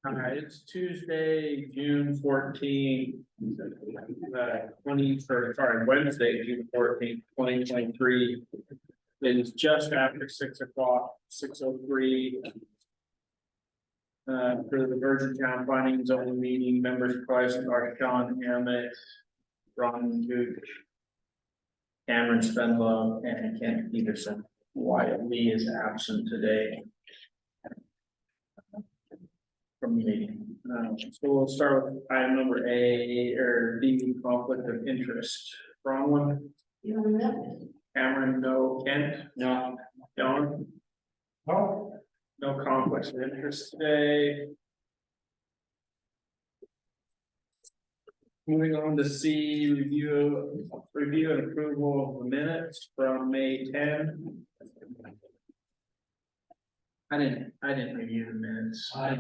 Alright, it's Tuesday, June 14th. Wednesday, June 14th, 2023. It is just after 6 o'clock, 6:03. For the Virgin Town Planning and Zoning meeting, members present are Sean Hammett, Ron Gooch, Cameron Spenlow, and Kent Peterson. Wyatt Lee is absent today from the meeting. So we'll start with item number A or B, conflict of interest. Wrong one. You don't know. Cameron, no. Kent? No. Don? Oh, No conflicts of interest today. Moving on to C, review and approval of the minutes from May 10. I didn't review the minutes. oh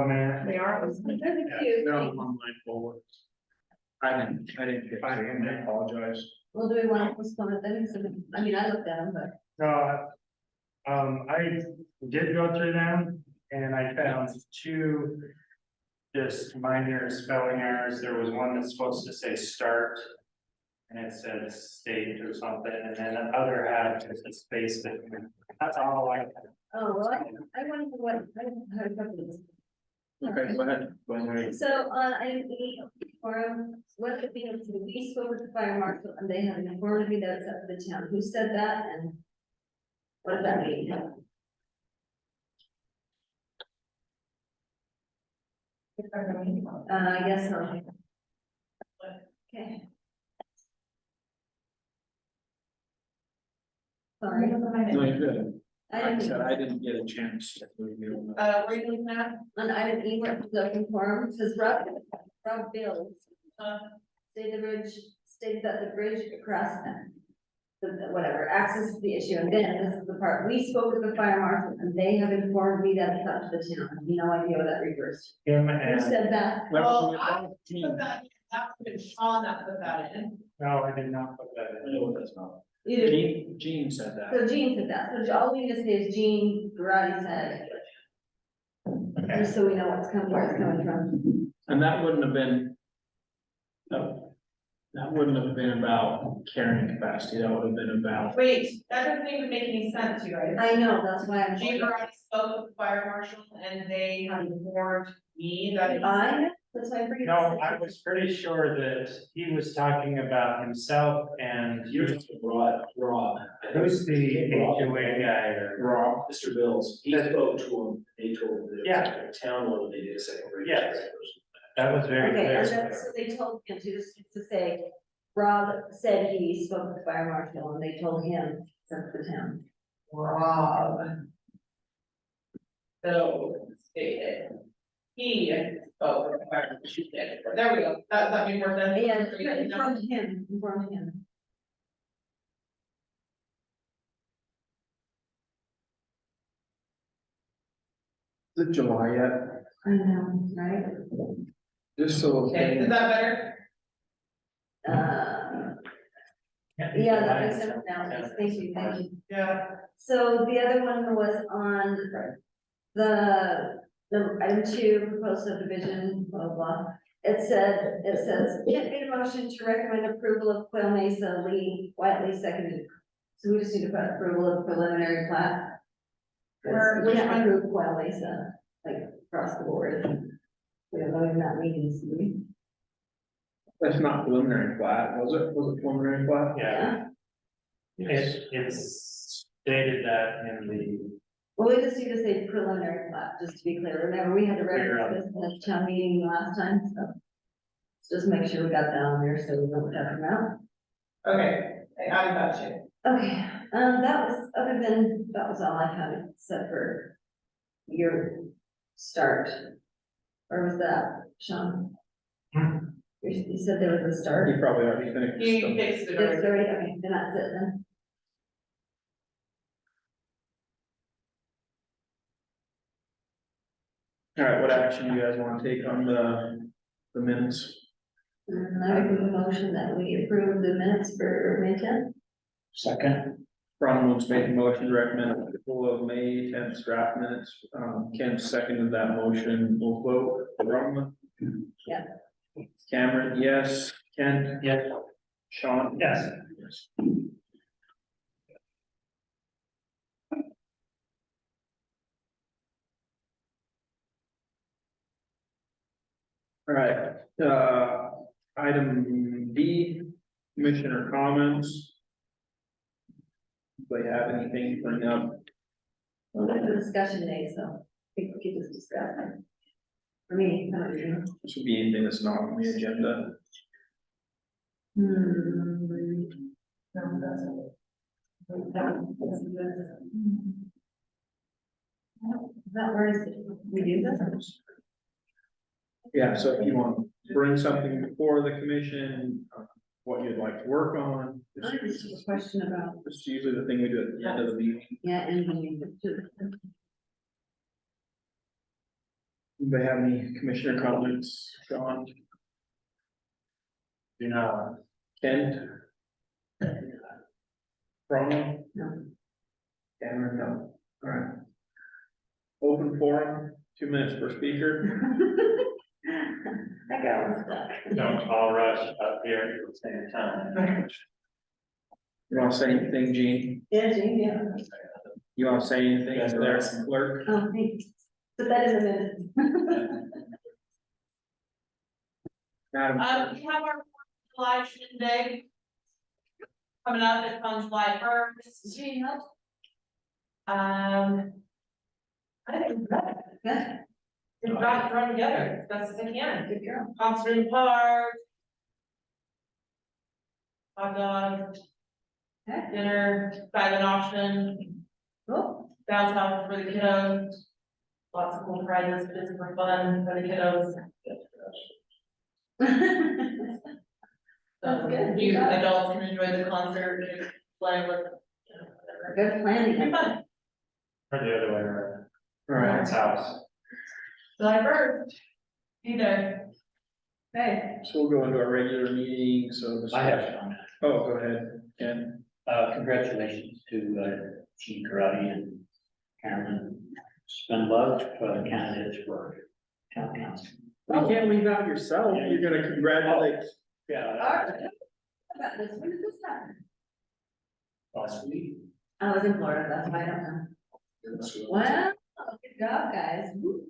man, They are. There's a few. They're on my folder. I didn't get I to, I apologize. Well, do we want to postpone it then? So, I mean, I looked at them, but no, I did go through them and I found two just minor spelling errors. There was one that's supposed to say start and it said state or something, and then the other had just a space between. That's all I. oh, well, I wanted to what, I had a couple of this. Okay, go ahead. Go ahead. So, I forum, what it means, we spoke with the fire marshal and they have informed me that it's up to the town. Who said that and what does that mean? I guess so. Okay. Sorry. No, you're good. Like I I said, didn't, I didn't get a chance to review them. were you looking at, on item E, what the open forum, says Rob Bills. Stated that the bridge across whatever, access to the issue, and then this is the part, we spoke with the fire marshal, and they have informed me that it's up to the town, no idea what that refers. Him Who and, said that? Well, I put that, that would have been Sean that put that in. no, I did not put that in. No, that's not. You did, Gene said that. so Jean said that, so all we need to say is Jean Garati said, Okay, just so we know what's coming, where it's coming from. And that wouldn't have been. No, that wouldn't have been about carrying capacity, that would have been about. Wait, that doesn't even make any sense, you guys. I know, that's why I'm. Jean already spoke with the fire marshal and they have informed me that it. I know, that's why I bring it no, up. I was pretty sure that he was talking about himself and You're just Rob. who's the HOA guy or? Rob. Mr. Bills, he spoke to him, they told him that it Yeah. was a town one, they did a second. rate. Yes. That was very Okay, and clear. then, so they told him to say, Rob said he spoke with the fire marshal and they told him, sent to the town. Rob. So, stated. He spoke with the fire marshal. There we go, that made more sense. Yeah, informed him. Is it July yet? I know, right? Just so. Okay, is that better? Yeah, that makes sense now, thank you. Yeah. So the other one was on the item 2, proposed subdivision, blah, blah, blah. It says, Kent made a motion to recommend approval of Quail Mesa, Wyatt Lee seconded. So we just need to put approval of preliminary plat. Where- We which can't one? approve Quail Mesa, like across the board. We don't know in that meeting, so we. That's not preliminary plat, was it? Was it preliminary plat? Yeah, it's stated that in the, Well, we just need to say preliminary plat, just to be clear. Remember, we had to reference this in the town meeting last time, so. Just make sure we got that on there, so we don't have them out. Okay, I added that too. Okay, that was all I had, except for your start. Or was that, Sean? You said there was a start? You probably already finished. You stuff. fixed it It's already. already, okay, then that's it then. All right, what action do you guys want to take on the minutes? And I would make a motion that we approve the minutes for May 10th. Second. Ron Woods making motion to recommend approval of May 10th draft minutes. Ken seconded that motion. We'll vote. Bronwyn? Yeah. Cameron, yes. Ken? Yes. Sean? Yes. Yes. All right, item D, commissioner comments. Do they have anything to bring up? Well, there's a discussion day, so I think we could just discuss it. For me, I don't know. This would be anything that's not on the agenda. No, that's it. That where is it? We do this? Yeah, so if you want to bring something before the commission, what you'd like to work on. I just have a question about, It's usually the thing we do at the end of the meeting. yeah, and Anybody have any commissioner comments? Sean? Do not. Ken? Bronwyn? No. Cameron, no. All right. Open forum, 2 minutes per speaker. I got one stuck. Don't all rush up here at the same time. You want to say anything, Gene? Yeah, Jane, yeah. You want to say anything Yes, there, sir. clerk? Oh, thanks. Put that in the minute. Madam Clerk? We have our election day. Coming up, it's on July 1st. Jane, help. I think that, Yeah, we've got to run together as best as I can. good girl. Concert in the park. Hot dogs, Okay, dinner, silent auction, cool. downtown for the kiddos. Lots of cool prizes, but it's for fun for the kiddos. That's good. You adults can enjoy the concert, and play with, whatever. Good planning. It'll be fun. Or the other way around. All right, Parents' house. July 1st. Be there. Hey, so we'll go into our regular meeting, so. this- I have a comment. Oh, go ahead, Ken. Congratulations to Chief Karate and Cameron Spindlove for the candidates for town council. You can't leave out yourself, you're gonna congratulate. all Yeah. right. How about this? When did this happen? Last week. I was in Florida, that's why I don't know. Well, good job, guys. Woo.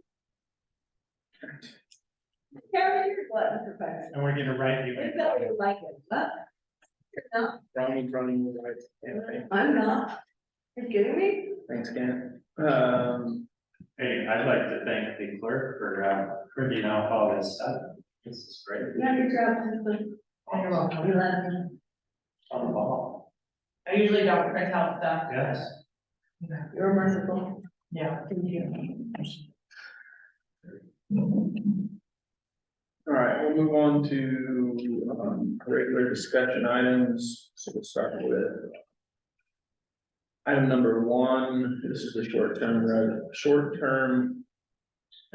Carry your glutton for Christ's sake. And we're gonna write you. I felt you like it, but. No, Ronnie's running the right campaign. I'm not. You kidding me? Thanks, Ken. Hey, I'd like to thank the clerk for printing out all this stuff. This is great. Yeah, good job. husband. You're welcome. You love me. On the ball. I usually don't print out stuff. Yes. You're merciful. Yeah. Thank you. All right, we'll move on to, regular discussion items, so we'll start with. Item number 1, this is the short-term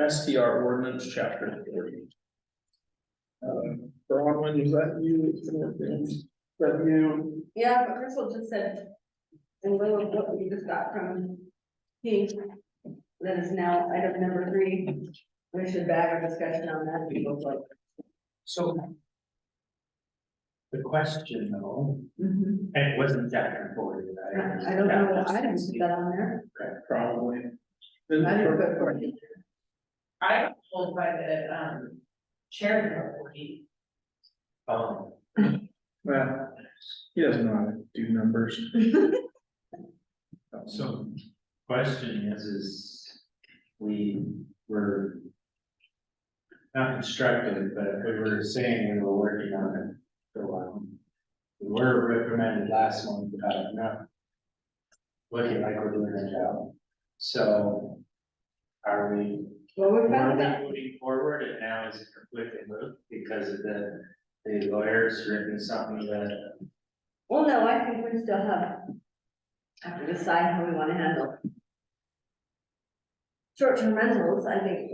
STR ordinance, chapter 40. Bronwyn, was that you? Is that you? Yeah, but Crystal just said, in lieu of what we just got from Keith, that is now item number 3. We should bag our discussion on that. People like. So. The question though, Mhm. and it wasn't chapter 40, right? I don't know what items we got on there. Probably. I didn't put 40. I got told by the, chairman of the board. Well, he doesn't know how to do numbers. So, question is we were. Not instructed, but we were saying we were working on it for a while. We were recommended last month about not. Looking like we're doing a job, so. Are we, Well, we were found we out. moving forward and now is it conflicting with because of the lawyers written something that. Well, no, I think we still have to decide how we want to handle short-term rentals. I think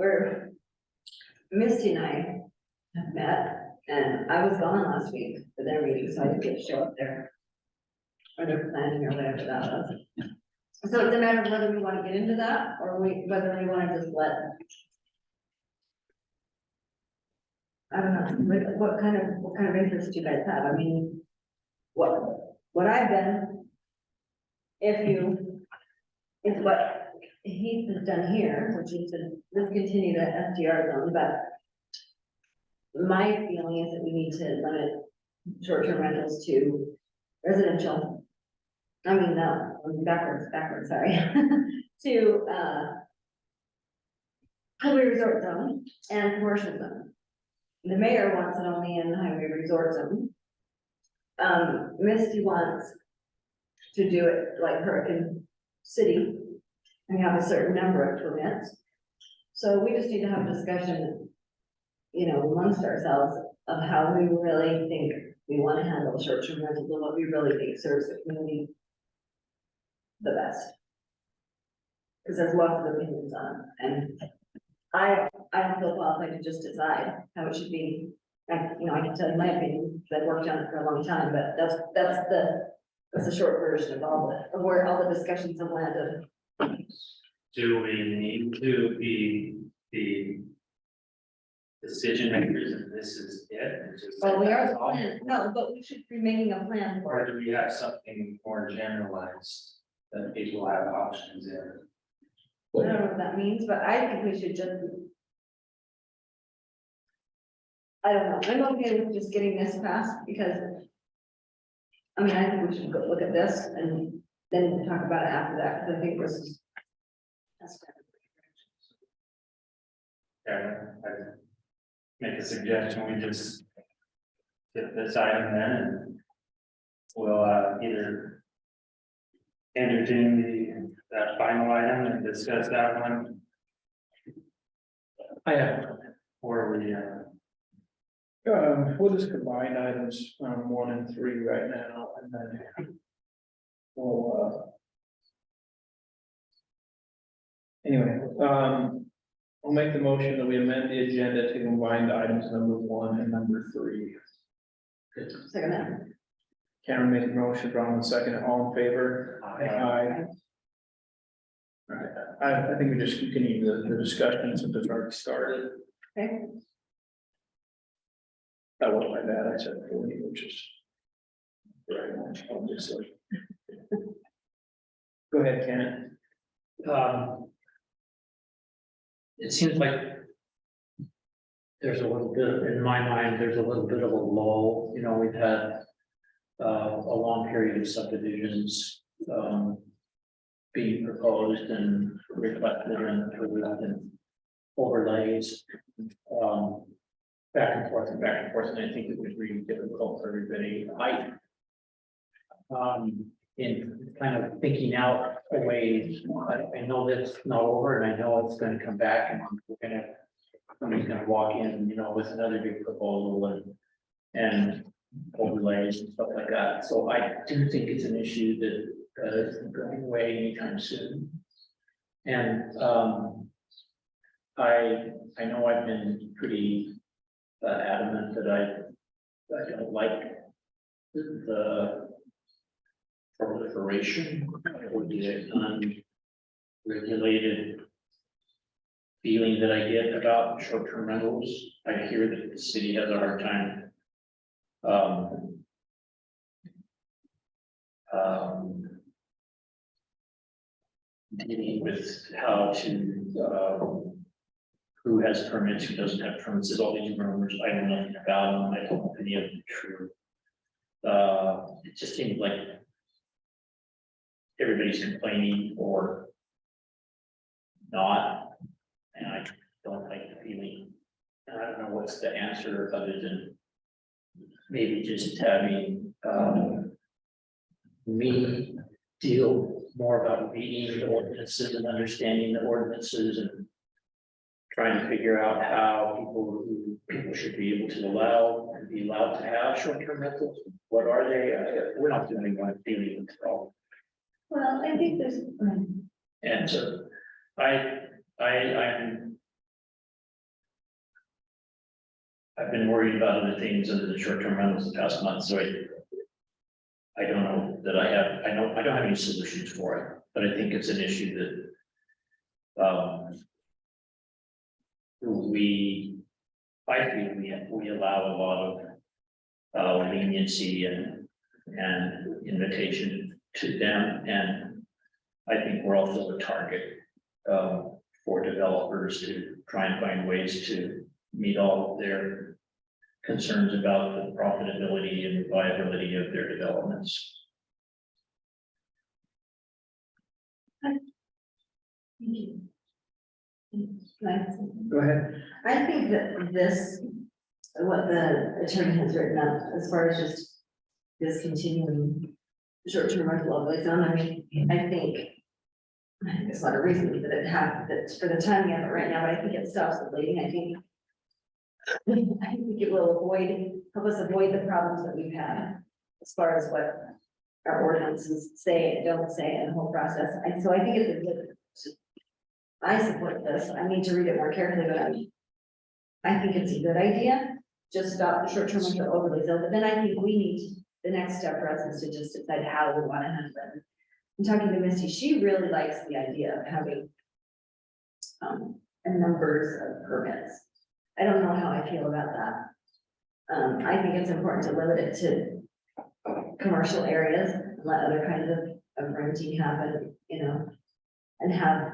Misty and I have met, and I was gone last week for their meeting, so I didn't get to show up there. Or their planning or whatever that was. So it's a matter of whether we wanna get into that, or whether we wanna just let. I don't know, what kind of interest do you guys have? I mean, what I've been. Is what Heath has done here, which is to discontinue the SDR zone, but. My feeling is that we need to limit short-term rentals to residential. I mean, no, backwards, sorry, to, highway resort zone and commercial zone. The mayor wants it only in the highway resort zone. Misty wants to do it like Hurricane City and have a certain number of permits. So we just need to have a discussion, amongst ourselves of how we really think we want to handle short-term rentals and what we really think serves the community the best. Because there's lots of opinions on it, and I don't feel qualified to just decide how it should be. I can tell you my opinion, because I've worked on it for a long time, but that's the short version of where all the discussions have landed. Do we need to be the decision makers and this is it? And just say Well, we are that's the all? plan, no, but we should be making a plan for Or it. do we have something more generalized that people have options in? I don't know what that means, but I think we should just. I don't know, I'm okay with just getting this passed because. I think we should go look at this and then talk about it after that, because I think this is. Yeah, I make a suggestion, we just get this item then and we'll either entertain that final item and discuss that one, I have, or we we'll just combine items, 1 and 3 right now, and then. Anyway, I'll make the motion that we amend the agenda to combine the items number 1 and number 3. Second that. Cameron made the motion, Ron second, all in favor? Aye. All right, I think we just continue the discussion since it's already started. Okay, That wasn't my bad, I said, which is. Right, I'll just say. Go ahead, Ken. It seems like there's a little bit, in my mind, there's a little bit of a lull, we've had a long period of subdivisions being proposed and reflected and overlays back and forth, and I think it was really difficult for everybody. In kind of thinking out a way, I know that's not over, and I know it's gonna come back, and somebody's gonna walk in, with another big proposal and overlays and stuff like that. So I do think it's an issue that isn't going away anytime soon. And I know I've been pretty adamant that I don't like the proliferation or the unregulated feeling that I get about short-term rentals. I hear that the city has a hard time dealing with how to who has permits, who doesn't have permits. There's all these rumors. I don't know anything about them. I don't know if any of them are true. It just seems like everybody's complaining or not, and I don't like the feeling. And I don't know what's the answer other than maybe just having me deal more about reading the ordinances and understanding the ordinances and trying to figure out how people should be able to be allowed to have short-term rentals. What are they? We're not doing one dealing with the problem. well, I think there's. And so I've been worried about other things under the short-term rentals the past month, so I don't know that I don't have any solutions for it. But I think it's an issue that, I think we allow a lot of, leniency and invitation to them, and I think we're also a target, for developers to try and find ways to meet all of their concerns about the profitability and viability of their developments. Thank you. Nice. Go ahead. I think that this, what the attorney has written up, as far as just discontinuing short-term rental overlay zone, I mean, I think there's a lot of reasons that that for the timing of it right now, but I think it stops the bleeding. I think it will help us avoid the problems that we've had as far as what our ordinances say and don't say and the whole process. So I think it's a good. I support this. I need to read it more carefully, but I think it's a good idea. Just stop the short-term rental overlay zone, but then I think we need, the next step for us is to just decide how we want to handle it. I'm talking to Misty, she really likes the idea of having a numbers of permits. I don't know how I feel about that. I think it's important to limit it to commercial areas, and let other kinds of renting happen, you know. And have,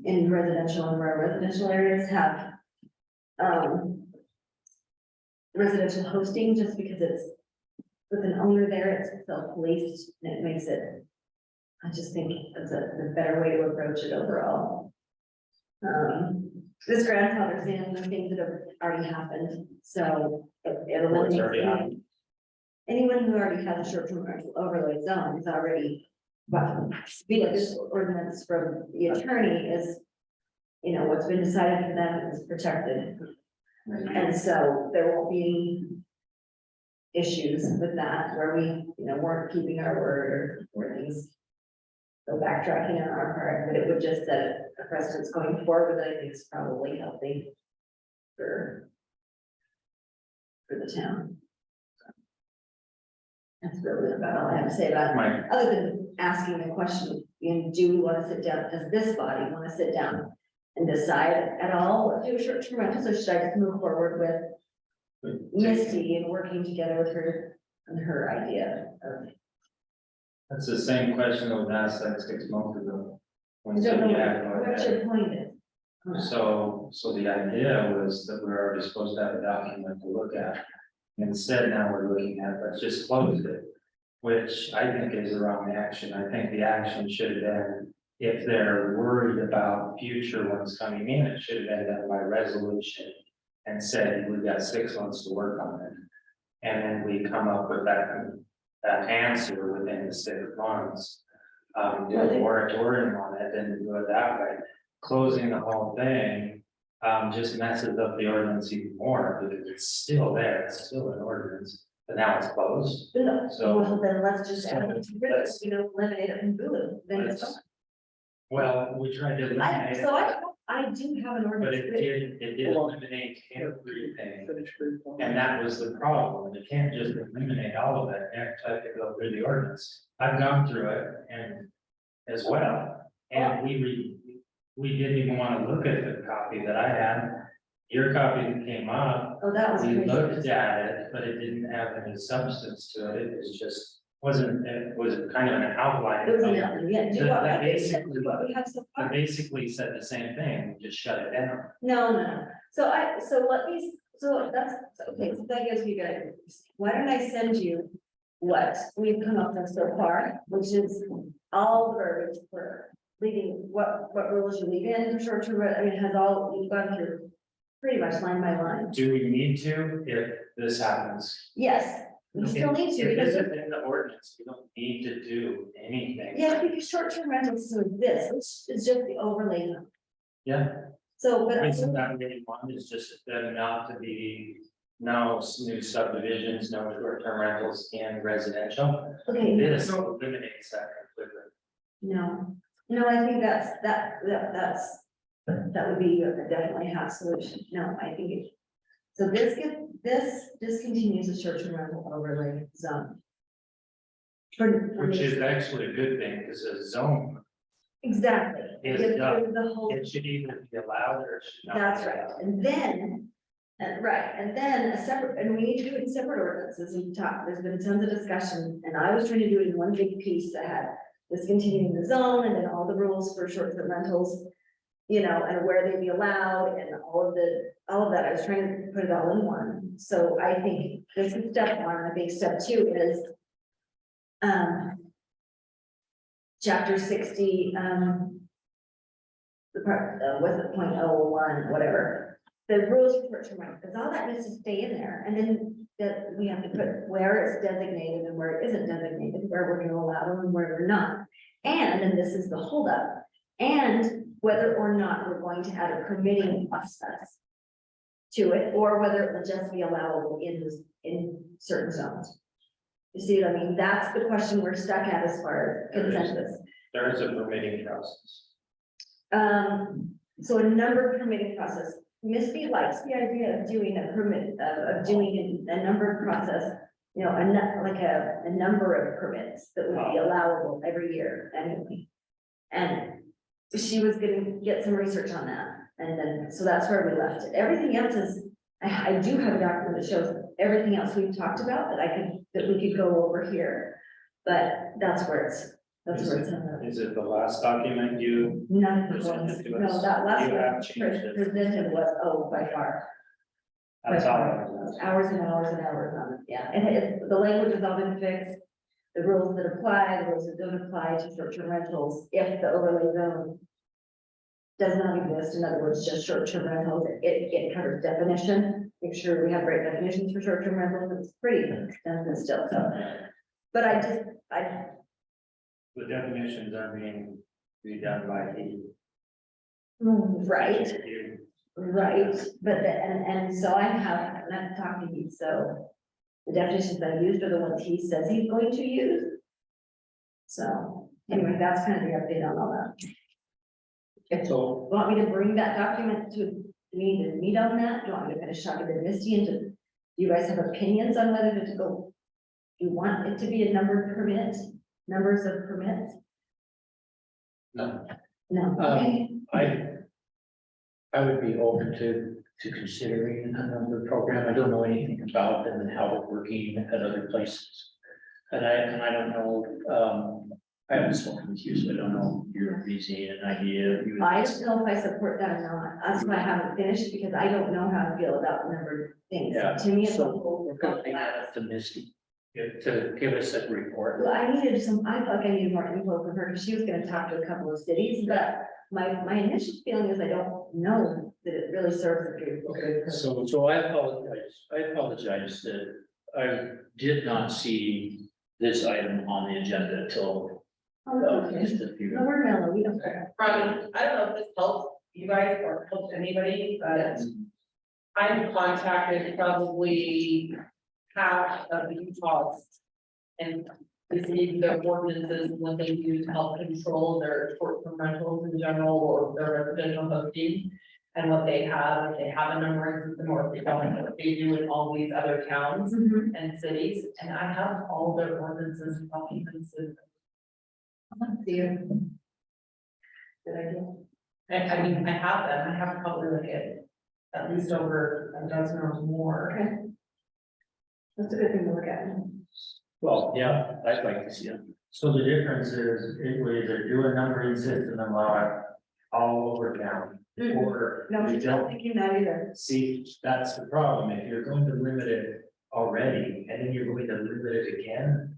in residential and rural residential areas, have residential hosting, just because it's with an owner there, it's self-policed, and it makes it, I just think it's a better way to approach it overall. This grandfather's in the things that have already happened, so it What's already eliminates happened? anyone who already has a short-term rental overlay zone is already. But this ordinance from the attorney is, you know, what's been decided for them is protected. And so there won't be any issues with that, where we, you know, weren't keeping our word or things. Go backtracking on our part, but it would just set a precedence going forward, that I think is probably healthy for the town. That's really about all I have to say about it. Mike. Other than asking the question, you know, do we want to sit down, does this body want to sit down and decide at all what to do short-term rentals, or should I just move forward with Misty and working together with her and her idea of. That's the same question that was asked like 6 months ago. I When don't know somebody had no what idea. your point is. So the idea was that we're already supposed to have a document to look at. Instead, now we're looking at, let's just close it, which I think is the wrong action. I think the action should have been, if they're worried about future ones coming in, it should have been done by resolution. And said, we've got 6 months to work on it. And then we come up with that answer within the 6 months. Do a moratorium on it and do it that way. Closing the whole thing just messes up the ordinance even more, because it's still there, it's still an ordinance, but now it's closed. No, So- well, then let's just add it to rid, Let's- you know, eliminate it from Hulu, then it's. Let's- Well, we tried to eliminate it, I do have an but ordinance. it did eliminate everything. And that was the problem. You can't just eliminate all of it, you have to go through the ordinance. I've gone through it and as well. And we didn't even want to look at the copy that I had. Your copy that came up, Oh, that was we crazy. looked at it, but it didn't have any substance to it. It was just, it was kind of an outline. It was, of- yeah, do That what basically- we have so That far. basically said the same thing, just shut it down. No. So okay, so that gives you guys, why don't I send you what we've come up with so far, which is all the verbiage for leaving, what rules you leave in, short-term, I mean, it has all, you've gone through pretty much line by line. Do we need to if this happens? Yes, we still need to, If because, it's in the ordinance, we don't need to do anything. yes, because short-term rentals still exist, it's just the overlay. zone. Yeah, So, but. isn't that really one is just that not to be, no new subdivisions, no short-term rentals in residential. Okay, This eliminates that completely. no, I think that would be definitely a half solution. No, I think it. So this discontinues the short-term rental overlay zone. For Which is actually a good thing, because a zone exactly. Is Give done. the whole. It should either be allowed or it should not. be That's right, allowed. and then, and then a separate, and we need to do it in separate ordinances, and talk, there's been tons of discussion, and I was trying to do it in one big piece that had discontinuing the zone, and then all the rules for short-term rentals, you know, and where they'd be allowed, and all of that, I was trying to put it all in one, so I think this is step one, and I think step two is chapter 60, the part, was it .01, whatever, the rules for short-term rental, because all that needs to stay in there, and then that we have to put where it's designated and where it isn't designated, where we're gonna allow them and where we're not. And this is the holdup, and whether or not we're going to add a permitting process to it, or whether it will just be allowable in certain zones. You see what I mean? That's the question we're stuck at as far as consensus. There is a permitting process. So a number permitting process, Ms. B likes the idea of doing a permit, of doing a number process. You know, like a number of permits that would be allowable every year annually. And she was gonna get some research on that, and then, so that's where we left it. Everything else is, I do have a document that shows everything else we've talked about that we could go over here. But that's where it's in. Is it the last document you? None of Presented to no, us. that last You one have changed it. presented was, by far, That's all. I was asking. hours and hours and hours on it, yeah, and the language has all been fixed. The rules that apply, the rules that don't apply to short-term rentals, if the overlay zone does not exist, in other words, just short-term rentals, it covers definition, make sure we have great definitions for short-term rentals, it's pretty extensive still, so. But The definitions are being redone by the. right, right, but, and so I have, and I've talked to you, so. The definitions I used are the ones he says he's going to use. So, anyway, that's kind of the update on all that. If you So, want me to bring that document to, do we need to meet on that? Do you want me to finish talking to Misty and do you guys have opinions on whether to go? Do you want it to be a numbered permit, numbers of permits? no, No, okay, I would be open to considering a number program. I don't know anything about them and how they're working at other places. And I don't know, I haven't spoken with you, so I don't know your reason and idea. I don't know if I support that or not, that's why I haven't finished, because I don't know how to feel about numbered things, Yeah, to me, it's a so whole. we're gonna bring that up to Misty to give us a report. Well, I felt like I needed more info from her, because she was gonna talk to a couple of cities, but my initial feeling is I don't know that it really serves a good purpose. So I apologize that I did not see this item on the agenda until Oh, okay. just a few. No, we're mellow, we don't care. From, I don't know if this helps you guys or helps anybody, but I've contacted probably half of the Utahs. And received their ordinances, and what they do to help control their short-term rentals in general, or their residential hosting. And what they have, if they have a number in system, or if they don't, what they do in all these other towns and cities, and I have all their ordinances and documents. See you. Good idea. I mean, I have them, I have probably like at least over a dozen or more. Okay. That's a good thing to look at. Well, yeah, I'd like to see it. So the difference is, it will either do a numbering system and allow it all over town, or No, we I'm not don't. thinking that either. See, that's the problem, if you're going to limit it already, and then you're going to limit it again.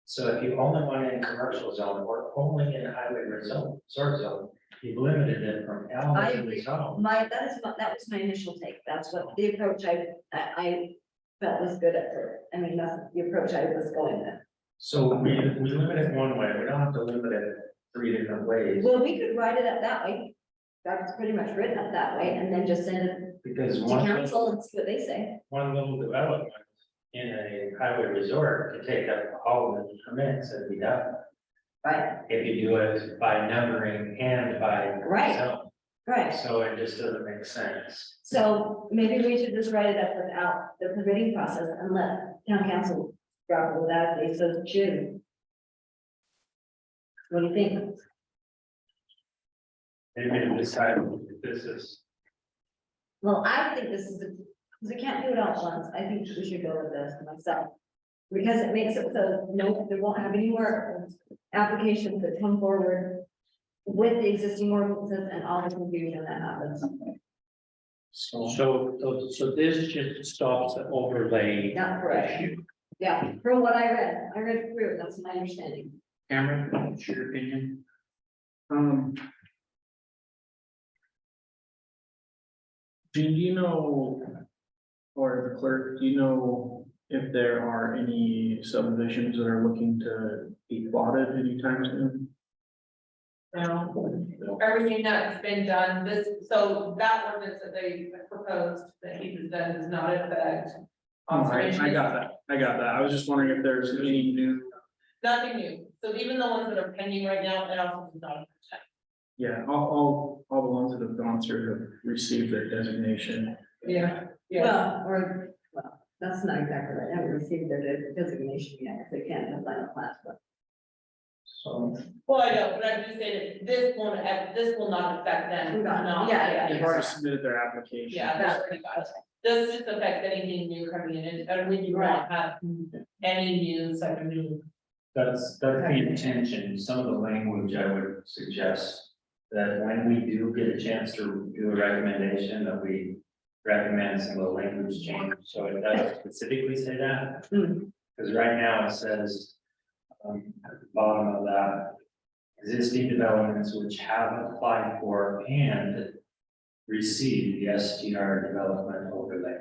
So if you only want it in commercial zone, or only in highway resort zone, you've limited it from I Allen to agree. the zone. That was my initial take, that's what the approach I felt was good at first, I mean, that's the approach I was going with. So we limit it one way, we don't have to limit it 3 different ways, Well, we could write it up that way, that's pretty much written up that way, and then just send it because to one council and see what they say. little development in a highway resort can take up all of the permits and be done. Right, If you do it by numbering and by Right. zone, right, so it just doesn't make sense. so maybe we should just write it up without the permitting process and let town council grapple with that, they said June. What do you think? Maybe to decide if this is, Well, I think this is, because we can't do it all at once, I think we should go with this myself. Because it makes it so, no, they won't have any more applications that come forward with the existing ordinances and all the confusion that happens. So this just stops the overlay Yeah, correct. issue. Yeah, from what I read through, that's my understanding. Cameron, what's your opinion? Do you know, or the clerk, do you know if there are any subdivisions that are looking to be plotted anytime soon? No, everything that's been done, so that ordinance that they proposed, that he has done does not affect. I got that, I was just wondering if there's any new, Nothing new, so even the ones that are pending right now, it also does not affect. yeah, all the ones that have gone through have received their designation. Yeah. Well, that's not exactly right, they haven't received their designation yet, because they can't have final class, but. So, Well, I know, but I'm just saying that this will not affect them. Not- They've already submitted their application. Yeah, that's pretty much. This just affects anything new coming in, and we do not have any new subdivision. That's the intention, some of the language I would suggest, that when we do get a chance to do a recommendation, that we recommend some of the language change, so it does specifically say that. Hmm. Because right now it says, at the bottom of that, existing developments which have applied for and received the STR development overlay.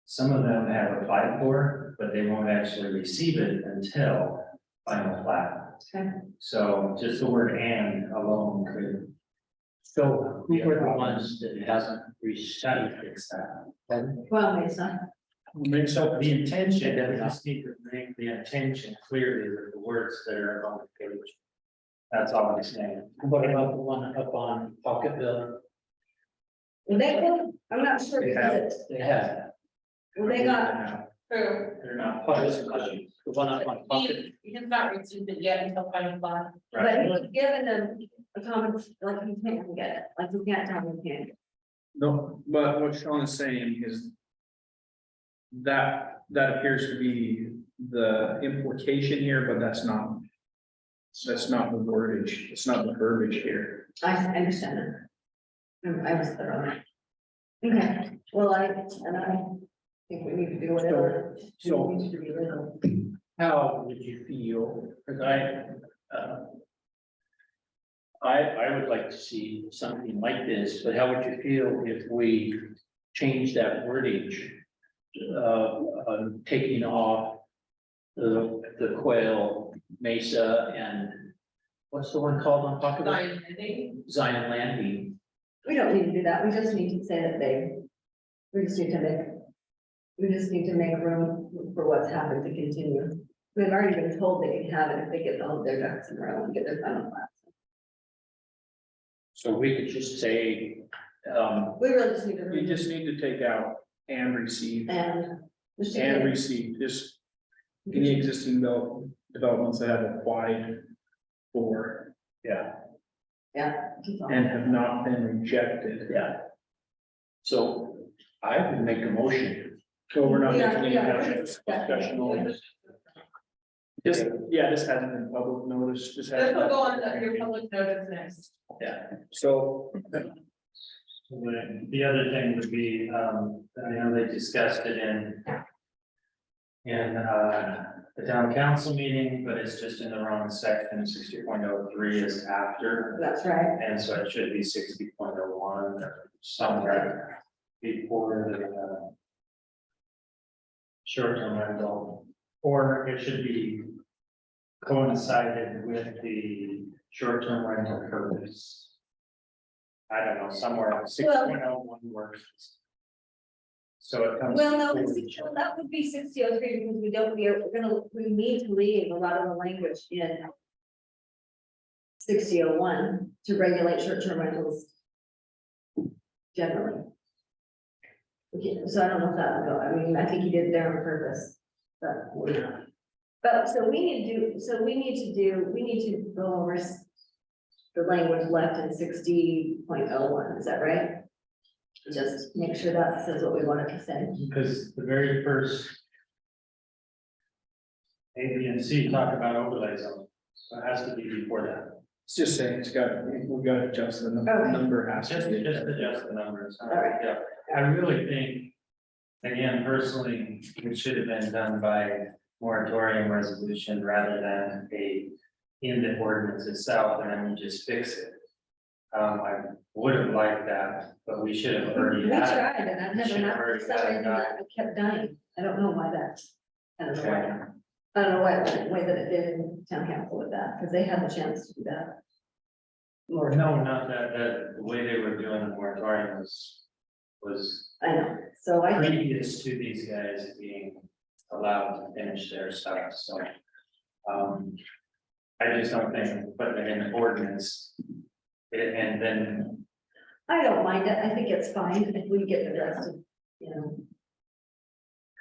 Some of them have applied for, but they won't actually receive it until final plat. Okay. So just the word "and" alone could. so who were the ones that hasn't received Fix that. Well, it's not. So the intention, we just need to make the intention clearly with the words that are on the page. That's all I'm saying. What about the one up on Pocketville? I'm not sure because They have. they got, Who? They're not. The one up on Pocket, He has not received it yet until final plat. but he's given them a comment, like he can't get it, like he can't tell him he can't. No, but what Sean is saying is that appears to be the implication here, but that's not the wordage, it's not the verbiage here. I understand it. I was there on that. Okay, well, I think we need to do whatever. So- we need to do little. how would you feel? Because I would like to see something like this, but how would you feel if we change that wordage? Taking off the Quail, Mesa, and what's the one called on Pocketville? Nine, I think. Zion Landing. We don't need to do that, we just need to say that we just need to make room for what's happened to continue. We've already been told they can have it if they get all of their ducks in a row and get their final plat. So we could just say, We really just need to. You just need to take out and receive, And. just to and get- receive, just any existing developments that have applied for yeah, Yeah. keep on. and have not been rejected. yeah. So I would make a motion. So we're not making any Yeah. discussion on this. This, yeah, this hasn't been public notice, This will go on your public notice next. So, The other thing would be, I know they discussed it in the town council meeting, but it's just in the wrong section. 60.03 is after, That's right. and so it should be 60.01 or somewhere before the short-term rental, or it should be coincided with the short-term rental purpose. I don't know, somewhere 6.01 works. So it comes. Well, no, before each other. that would be 6003 because we need to leave a lot of the language in 6001 to regulate short-term rentals. Generally. Okay, so I don't know if that would go, I mean, I think he did it there on purpose, but we're not. But so we need to go over the language left in 60.01, is that right? Just make sure that says what we wanted to say. Because the very first. A, B, and C talk about overlay zone, so it has to be before that. It's just saying, we've got to adjust the Okay. number has to Just be. adjust the numbers. All right. Yeah, I really think, again, personally, it should have been done by moratorium resolution rather than in the ordinance itself, and then you just fix it. I would have liked that, but we should have already We had. tried, and I've never, Should've not, already for some had reason, that. that kept dying. I don't know why that. I don't know why. Okay. I don't know why, the way that it did in town council with that, because they had the chance to do that. Or no, not that, the way they were doing the moratorium was I know, so I think, previous to these guys being allowed to finish their stuff, so. I just don't think putting it in the ordinance. And then, I don't mind it, I think it's fine if we get the rest of, you know.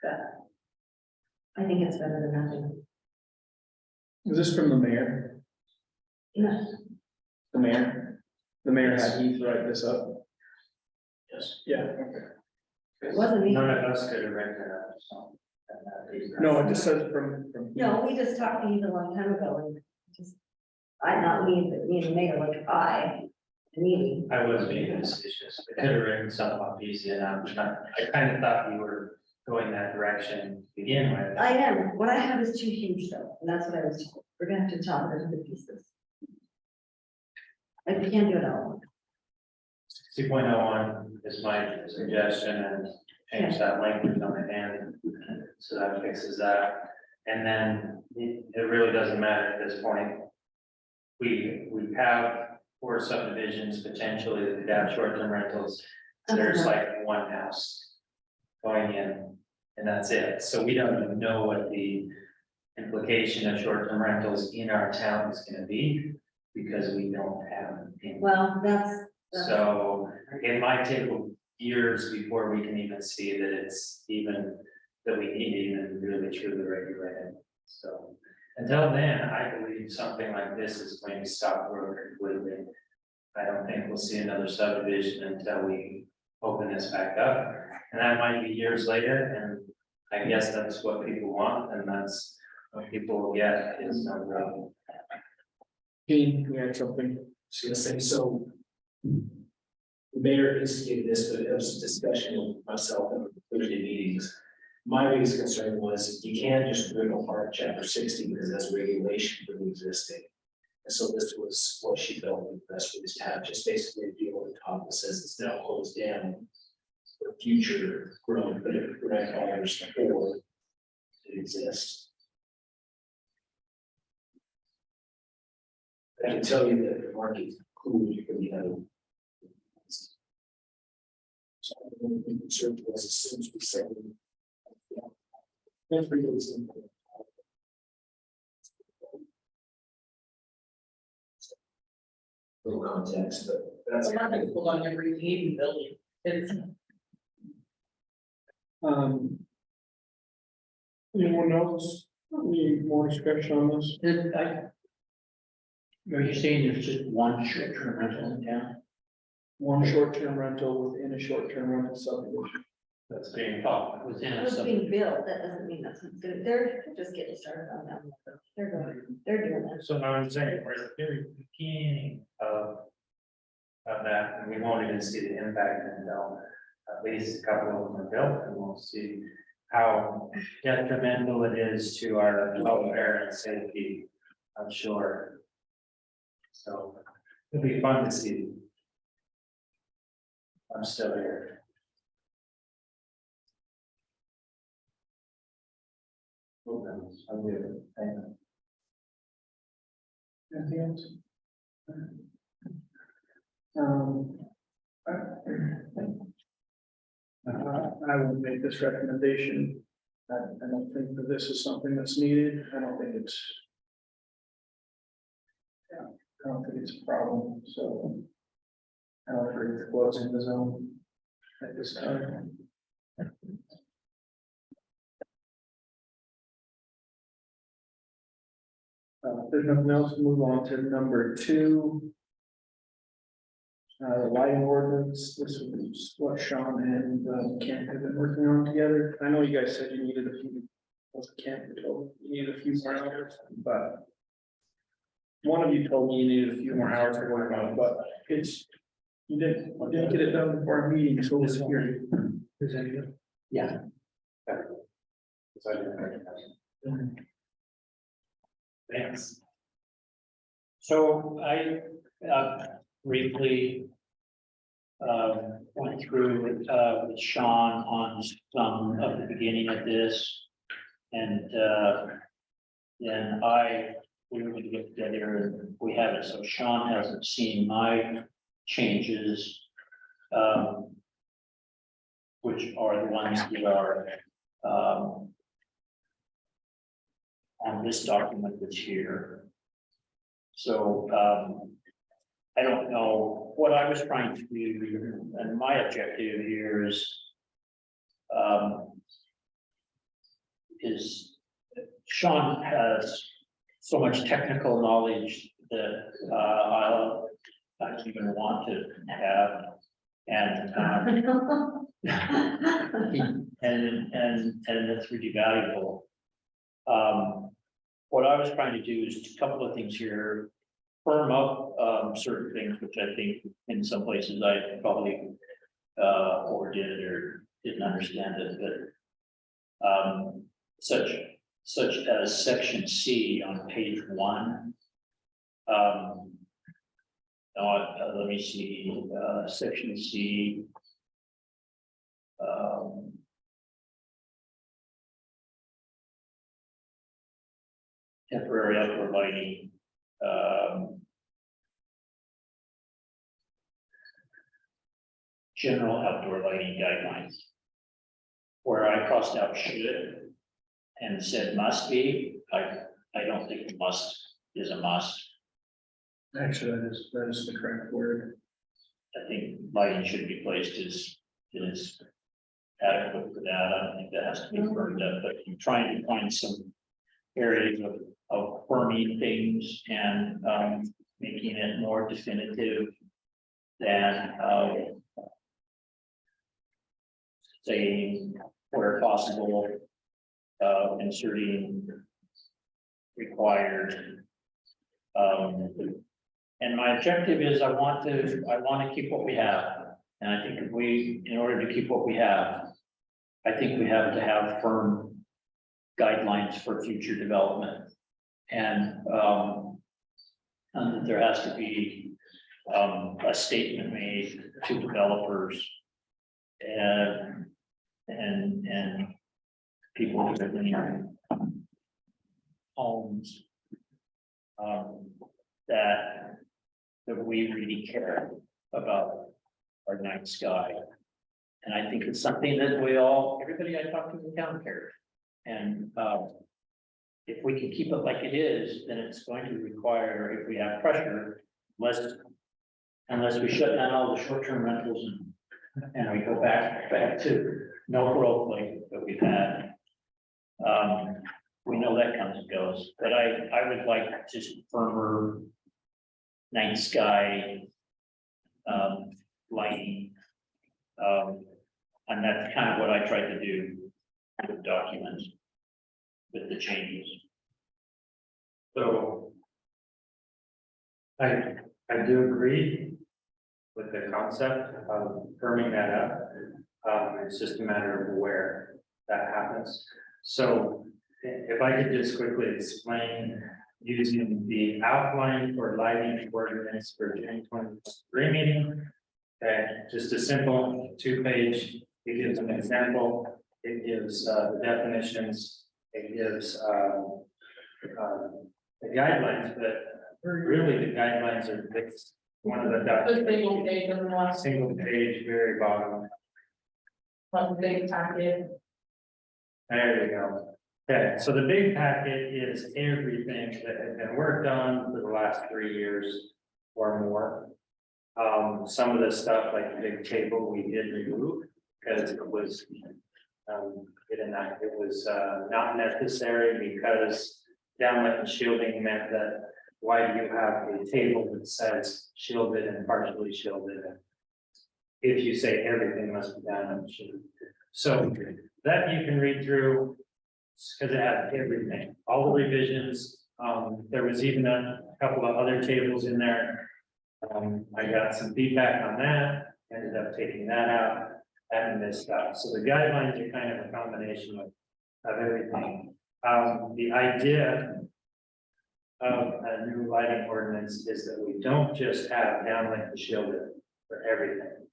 But I think it's better than nothing. Is this from the mayor? No, The mayor? The mayor had Heath write this up? Yes. Yeah, okay. it wasn't me. none of us could have written it up, so. No, it just says from. No, we just talked to you a long time ago and just, I not me, but me and the mayor, like meeting. I was being facetious, I could have written something up easy enough, I kind of thought you were going that direction to begin with. I am, what I have is too huge though, and that's what I was told. We're gonna have to chop it into pieces. Like, we can't do it all. 2.01 is my suggestion and change that language on the end. So that fixes that. And then it really doesn't matter at this point. We have 4 subdivisions potentially that could have short-term rentals. There's like one house going in and that's it. So we don't even know what the implication of short-term rentals in our town is gonna be because we don't have any. Well, that's, So it might take years before we can even see that it's even, that we need to even really truly regulate it. So until then, I believe something like this is going to stop growth completely. I don't think we'll see another subdivision until we open this back up. And that might be years later, and I guess that's what people want, and that's what people will get is no growth. Gene, you had something? Just gonna say, so. The mayor instigated this, but it was a discussion with myself in Thursday meetings. My biggest concern was you can't just rip apart chapter 60 because that's regulation for the existing. And so this was what she felt was best for this to have, just basically a deal at the top that says it's now closed down for future growth, but it grandfathers for it exists. I can tell you that the market's cool, you can, so I don't think the search was as soon as we said. That's pretty good. Little context, but that's. A lot of people don't ever even building. It's, Anyone else? Any more discussion on this? Are you saying there's just one short-term rental in town? One short-term rental within a short-term rental subdivision. That's being thought within a it's sub. being built, that doesn't mean that's good. They're just getting started on that. They're doing that. So now I'm saying we're at the very beginning of that, and we won't even see the impact until at least a couple of them are built, and we'll see how detrimental it is to our welfare and safety, I'm sure. So it'll be fun to see. I'm still here. I'm good. Thank you. Anything else? I will make this recommendation. I don't think that this is something that's needed. I don't think it's. Yeah, I don't think it's a problem, so. I don't agree with closing the zone at this time. If there's nothing else, move on to number 2. lighting ordinance, this was what Sean and Kent have been working on together. I know you guys said you needed a few, was it Kent who told you needed a few more hours, but one of you told me you needed a few more hours to work on it, but it's, you didn't get it done before our meeting, so it's here. Is that good? Yeah. Thanks. So I briefly went through with Sean on some of the beginning of this. And then we were gonna get together and we haven't, so Sean hasn't seen my changes. Which are the ones that are on this document that's here. So I don't know what I was trying to do, and my objective here is Sean has so much technical knowledge that I don't even want to have. And and that's really valuable. What I was trying to do is a couple of things here, firm up certain things, which I think in some places I probably overdid or didn't understand it, but such as section C on page 1. Let me see, section C. Temporary outdoor lighting. General outdoor lighting guidelines. Where I crossed out should and said must be, I don't think must is a must. Actually, that is the correct word. I think lighting should be placed as adequate for that. I don't think that has to be firmed up, but I'm trying to find some areas of firming things and making it more definitive than saying where possible, inserting required. And my objective is I want to keep what we have. And I think in order to keep what we have, I think we have to have firm guidelines for future development. And there has to be a statement made to developers and people who live in homes that we really care about our night sky. And I think it's something that everybody I talk to in town cares. And if we can keep it like it is, then it's going to require, if we have pressure, unless we shut down all the short-term rentals and we go back to no growth like that we've had. We know that comes and goes, but I would like just firmer night sky lighting. And that's kind of what I tried to do with the document with the changes. So I do agree with the concept of firming that up. It's just a matter of where that happens. So if I could just quickly explain using the outline for lighting ordinance for June 2023 meeting. Okay, just a simple 2-page, it gives an example, it gives the definitions, it gives the guidelines, but really the guidelines are fixed. One of the The documents, single page on the last, single page, very bottom. one big packet. There you go. Okay, so the big packet is everything that has been worked on for the last 3 years or more. Some of the stuff like the big table we did remove because it was not necessary because downlight and shielding meant that why do you have a table that says shielded and partially shielded? If you say everything must be done on shielded. So that you can read through, because it has everything, all the revisions. There was even a couple of other tables in there. I got some feedback on that, ended up taking that out, adding this stuff. So the guidelines are kind of a combination of everything. The idea of a new lighting ordinance is that we don't just have downlight and shielded for everything.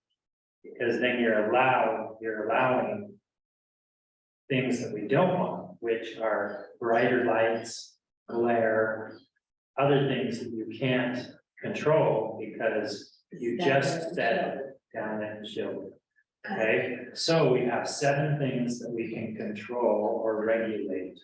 Because then you're allowing things that we don't want, which are brighter lights, glare, other things that you can't control because you just said downlight and shielded. Okay, so we have 7 things that we can control or regulate.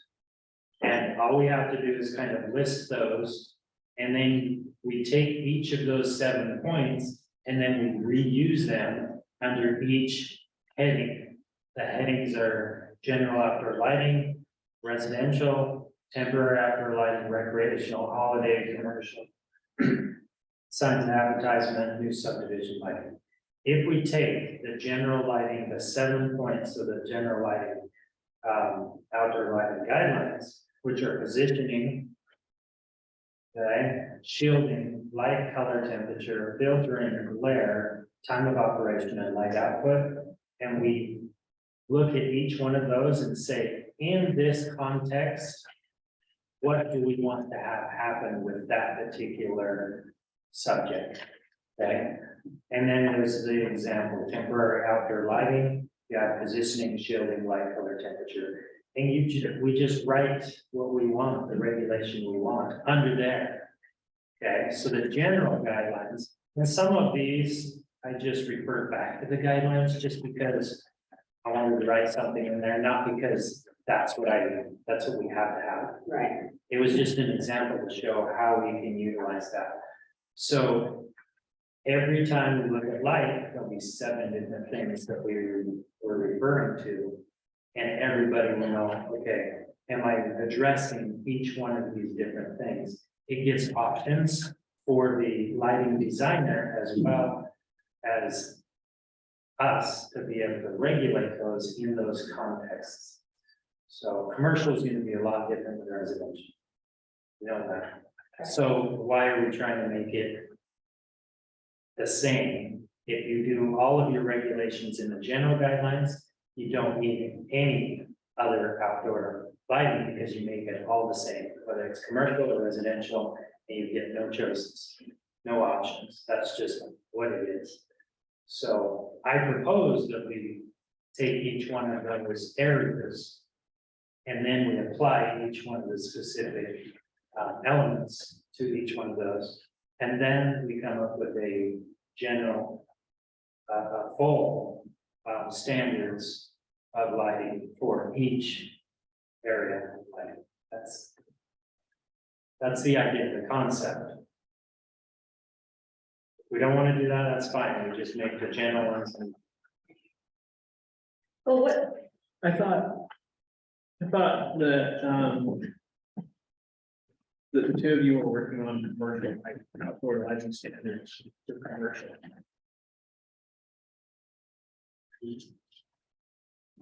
And all we have to do is kind of list those. And then we take each of those 7 points and then we reuse them under each heading. The headings are general outdoor lighting, residential, temporary outdoor lighting, recreational, holiday, commercial, signs and advertisement, new subdivision lighting. If we take the general lighting, the 7 points of the general lighting, outdoor lighting guidelines, which are positioning, okay, shielding, light, color, temperature, filtering, glare, time of operation, and light output, and we look at each one of those and say, in this context, what do we want to have happen with that particular subject? Okay, and then there's the example, temporary outdoor lighting, you have positioning, shielding, light, color, temperature. And we just write what we want, the regulation we want under there. Okay, so the general guidelines, and some of these, I just refer back to the guidelines just because I wanted to write something in there, not because that's what we have to have. Right. It was just an example to show how we can utilize that. So every time we look at light, there'll be 7 different things that we're referring to. And everybody will know, okay, am I addressing each one of these different things? It gives options for the lighting designer as well as us to be able to regulate those in those contexts. So commercial is going to be a lot different than residential. You know that. So why are we trying to make it the same? If you do all of your regulations in the general guidelines, you don't need any other outdoor lighting because you make it all the same, whether it's commercial or residential, and you get no choices, no options. That's just what it is. So I propose that we take each one of those areas and then we apply each one of the specific elements to each one of those. And then we come up with a general, full standards of lighting for each area. That's the idea, the concept. If we don't want to do that, that's fine. We just make the general ones. And Well, what, I thought that, the 2 of you were working on commercial, like, outdoor lighting standards for commercial.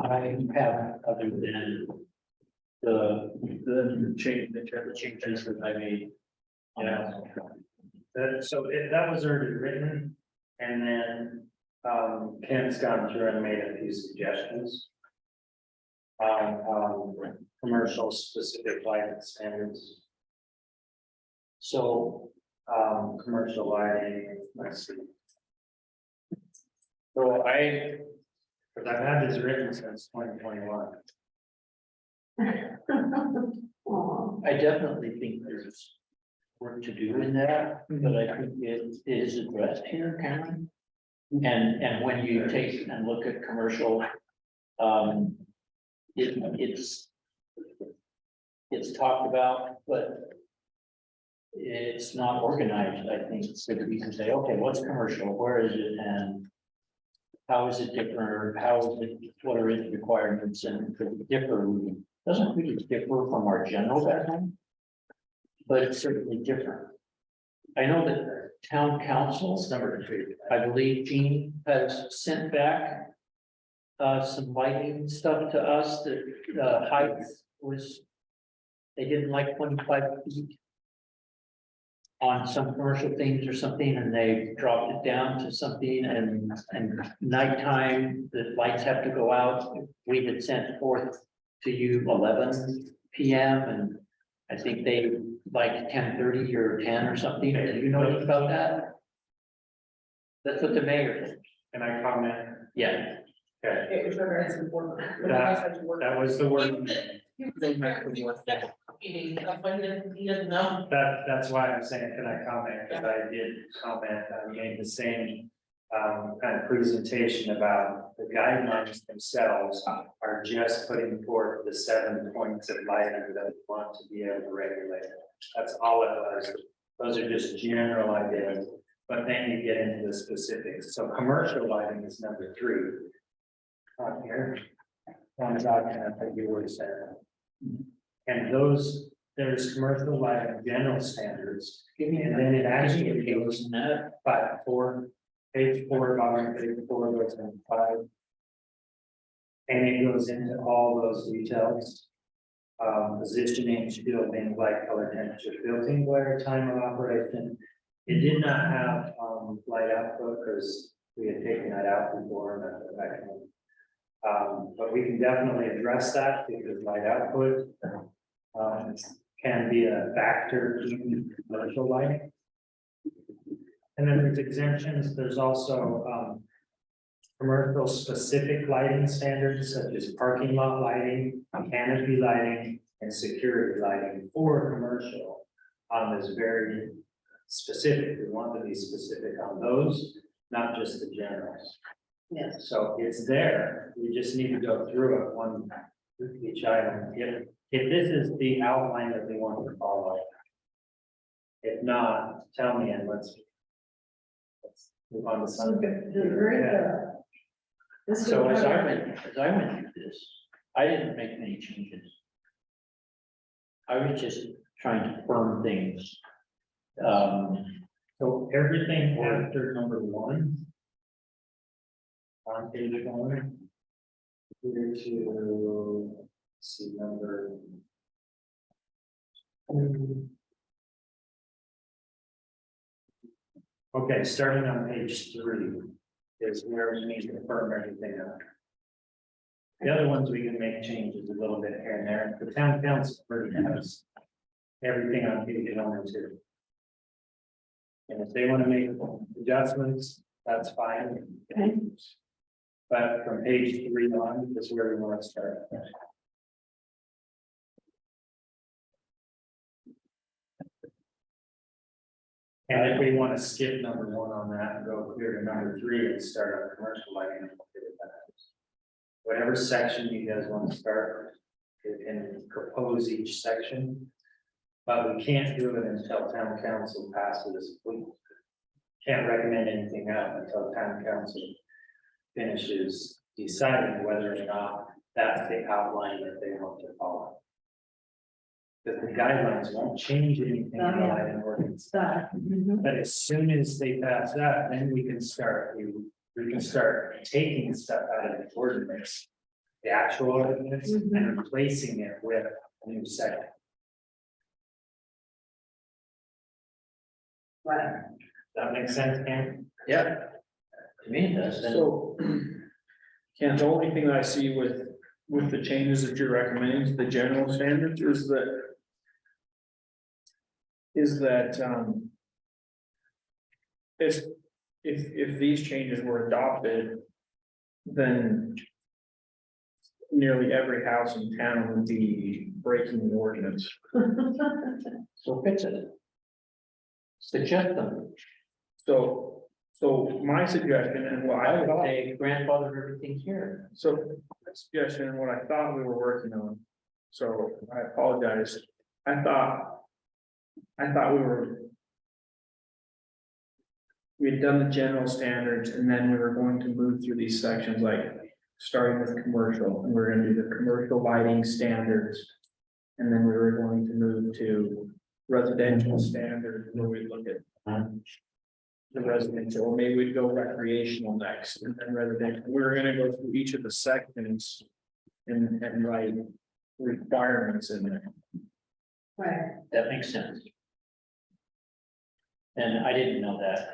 I have, other than the changes that I made. Yeah. That was already written, and then Ken's gone through and made a few suggestions. Commercial specific lighting standards. So, commercial lighting, let's see. So because I've had this written since 2021. Aw. I definitely think there's work to do in that, but I think it is addressed here, Cameron. And when you take and look at commercial, it's talked about, but it's not organized, I think, so that we can say, okay, what's commercial, where is it, and how is it different, how is it, what are its requirements, and could it differ, doesn't really differ from our general guideline? but it's certainly different. I know that town councils, number 3, I believe Gene has sent back some lighting stuff to us that, height was, they didn't like 25 feet on some commercial things or something, and they dropped it down to something, and nighttime, the lights have to go out. We had sent forth to you 11 PM, and I think they like 10:30 or 10 or something. Do you know anything about that? That's what the mayor did. Can I comment? Yeah. Okay, It was very important. that was the word. Meeting, that's why he doesn't know. That's why I'm saying, can I comment, because I did comment, I made the same kind of presentation about the guidelines themselves are just putting forth the 7 points of lighting that we want to be able to regulate. That's all it was. Those are just general ideas, but then you get into the specifics. So commercial lighting is number 3. On here, one document that you were saying. And those, there's commercial lighting general standards, and then it actually goes in that 4, page 4, bottom page 4, goes in 5. And it goes into all those details. Positioning, shielding, light, color, temperature, filtering, glare, time of operation. It did not have light output because we had taken that out before and that's what I can. But we can definitely address that because light output can be a factor in commercial lighting. And then there's exemptions. There's also commercial specific lighting standards such as parking lot lighting, canopy lighting, and security lighting for commercial. Is very specific. We want to be specific on those, not just the generals. Yes. So it's there, we just need to go through it one, each item, if this is the outline that we want to follow. If not, tell me and let's move on to something. Very good. This So would as I cover- went through this, I didn't make any changes. I was just trying to firm things. So everything after number 1. On page 1. Here to see number. Okay, starting on page 3 is where we need to firm everything up. The other ones we can make changes a little bit here and there. The town council already has everything on page 1 and 2. And if they want to make adjustments, that's fine. Okay. But from page 3 on is where we want to start. And if we want to skip number 1 on that and go clear to number 3 and start our commercial lighting. I'm okay with that. Whatever section you guys want to start, you can propose each section. But we can't do it until town council passes. We can't recommend anything out until town council finishes deciding whether or not that's the outline that they want to follow. Because the guidelines won't change anything in the lighting ordinance. Mhm. But as soon as they pass that, then we can start, we can start taking stuff out of the ordinance. The actual ordinance and replacing it with a new section. Right. That makes sense, Ken? Yeah. To me, it does. Then So, Ken, the only thing that I see with the changes that you're recommending to the general standards is that if these changes were adopted, then nearly every house in town would be breaking the ordinance. so fix it. Suggest them. So my suggestion and what I I would thought, say grandfather everything here. so my suggestion and what I thought we were working on. So I apologize. I thought we had done the general standards and then we were going to move through these sections, like starting with commercial, and we're gonna do the commercial lighting standards. And then we were going to move to residential standard, where we look at. The residential, or maybe we'd go recreational next, and then residential, we're gonna go through each of the sections. And write requirements in there. Right, That makes sense. And I didn't know that.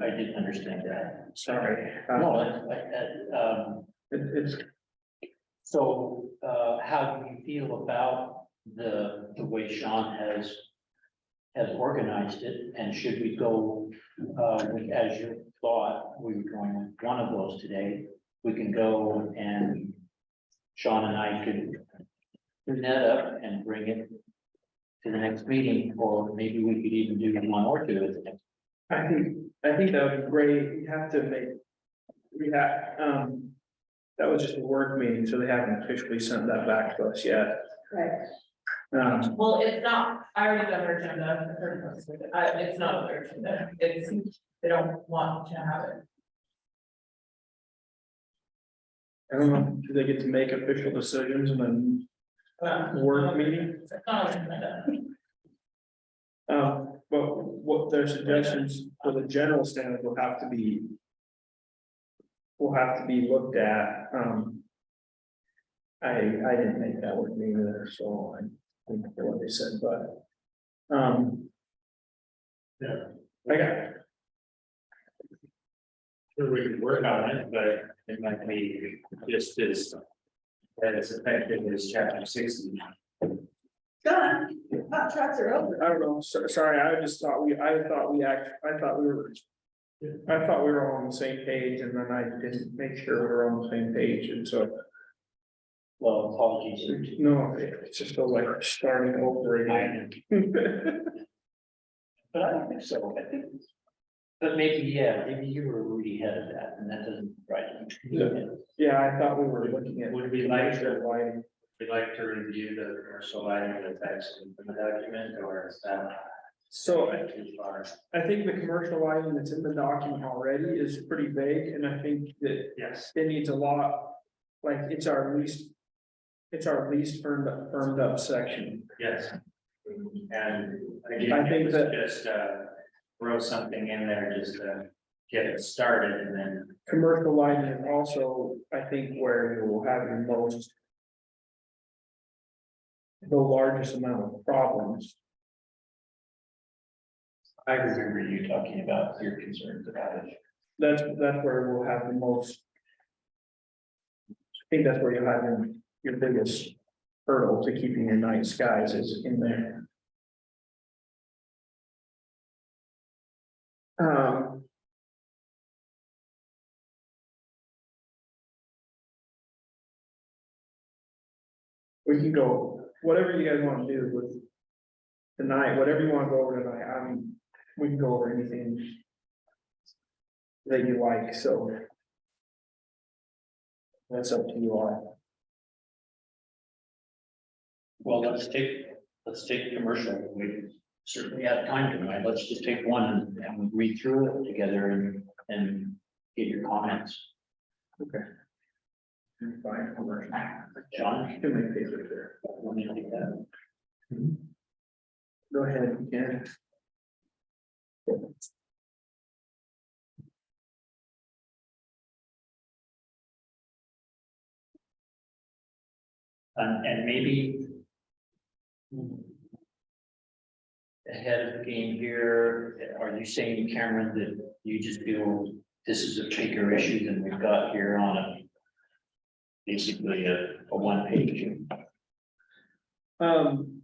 I didn't understand that. Sorry. No, It's, so, how do you feel about the way Sean has organized it, and should we go, as you thought, we were going with one of those today, we can go and Sean and I could clean that up and bring it to the next meeting, or maybe we could even do one or two at the next. I think that would be great, that was just a work meeting, so they haven't officially sent that back to us yet. right. Well, it's not, I already done their agenda, it's not on their agenda, it's, they don't want to have it. I don't know, do they get to make official decisions and then work meeting? It's not on their agenda. But what their suggestions for the general standard will have to be. Will have to be looked at, I didn't make that work meeting there, so I think what they said, but. Yeah. I got, Sure, we could work on it, but it might be just as. That is effective as chapter 60. Done, hot trucks are over. I don't know, sorry, I just thought I thought we were all on the same page, and then I didn't make sure we were on the same page, and so. Well, apologies. No, it's just feel like we're starting over again. But I don't think so, I think. But maybe, yeah, maybe you were already ahead of that, and that doesn't, right? Yeah, I thought we were looking at. Would we like to- commercial lighting. We'd like to review the commercial lighting of the text in the document, or is that? So too far? I think the commercial lighting that's in the document already is pretty vague, and I think that Yes. it needs a lot, like, it's our least. It's our least firmed up section. Yes. And again, I think it was that- just, throw something in there just to get it started and then. Commercial lighting is also, I think, where you will have the most. The largest amount of problems. I remember you talking about your concerns about it. That's where we'll have the most. I think that's where you'll have your biggest hurdle to keeping your night skies is in there. We can go, whatever you guys want to do with. Tonight, whatever you want to go over tonight, we can go over anything. That you like, so. That's up to you all. Well, let's take commercial, we certainly have time tonight, let's just take one and read through it together and get your comments. Fine, commercial. John, Too many papers there. let me take that. Go ahead, you can. And maybe ahead of the game here, are you saying, Cameron, that you just feel this is a bigger issue than we've got here on basically a one-page? I'm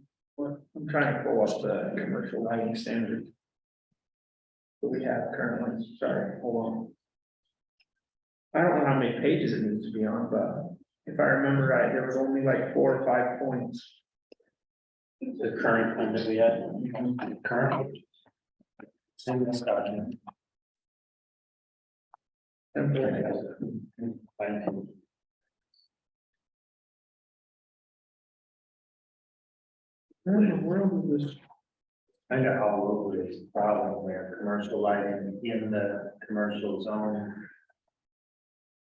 trying to pull up the commercial lighting standard. That we have currently, sorry, hold on. I don't know how many pages it needs to be on, but if I remember right, there was only like 4 or 5 points. The current one that we had, current. Send this document. Where in the world is this? Kind of all over this problem where commercial lighting in the commercial zone.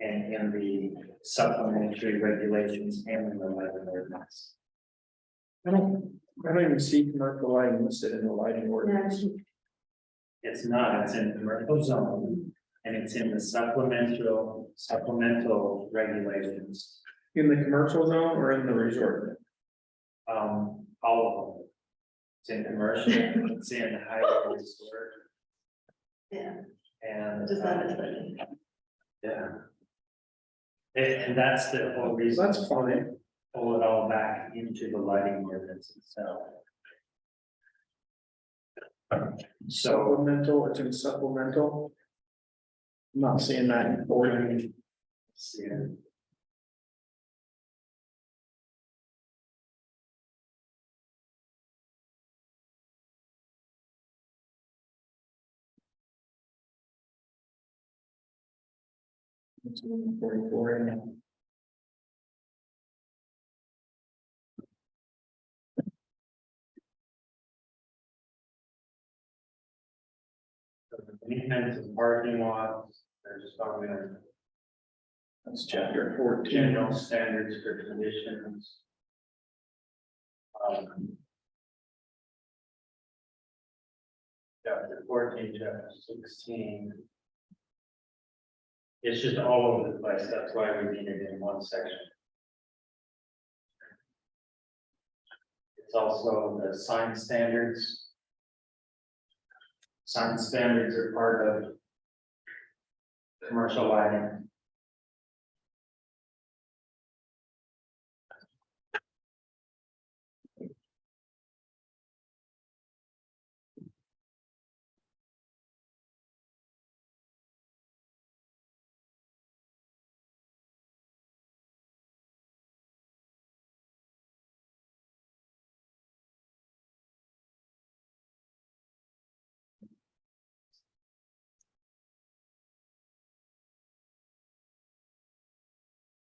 And in the supplementary regulations and in the lighting ordinance. I don't, I don't even see commercial lighting listed in the lighting ordinance. It's not, it's in commercial zone, and it's in the supplemental regulations, In the commercial zone or in the resort? all of them. It's in commercial, it's in highway resort, Yeah, and. just that is funny. Yeah. And that's the whole reason. That's fine. Pull it all back into the lighting ordinance itself. So, Supplemental, it's in supplemental. I'm not seeing that in ordinance. see it. It's in 44 in there. Maintenance of parking lots, there's talking about That's chapter 14. general standards for conditions. Chapter 14, chapter 16. It's just all over the place, that's why we need it in one section. It's also the sign standards. Sign standards are part of commercial lighting.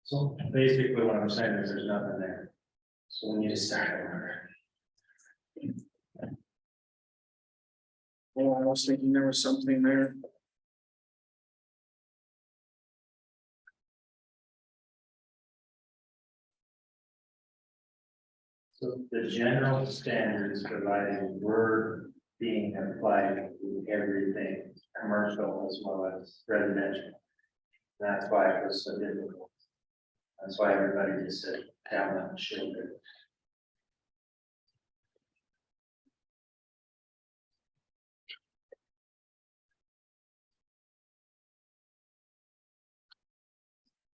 So basically what I'm saying is there's nothing there. So we need to start over. Oh, I was thinking there was something there. So the general standards for lighting were being applied to everything, commercial as well as residential. That's why it was so difficult. That's why everybody just said down and shielded.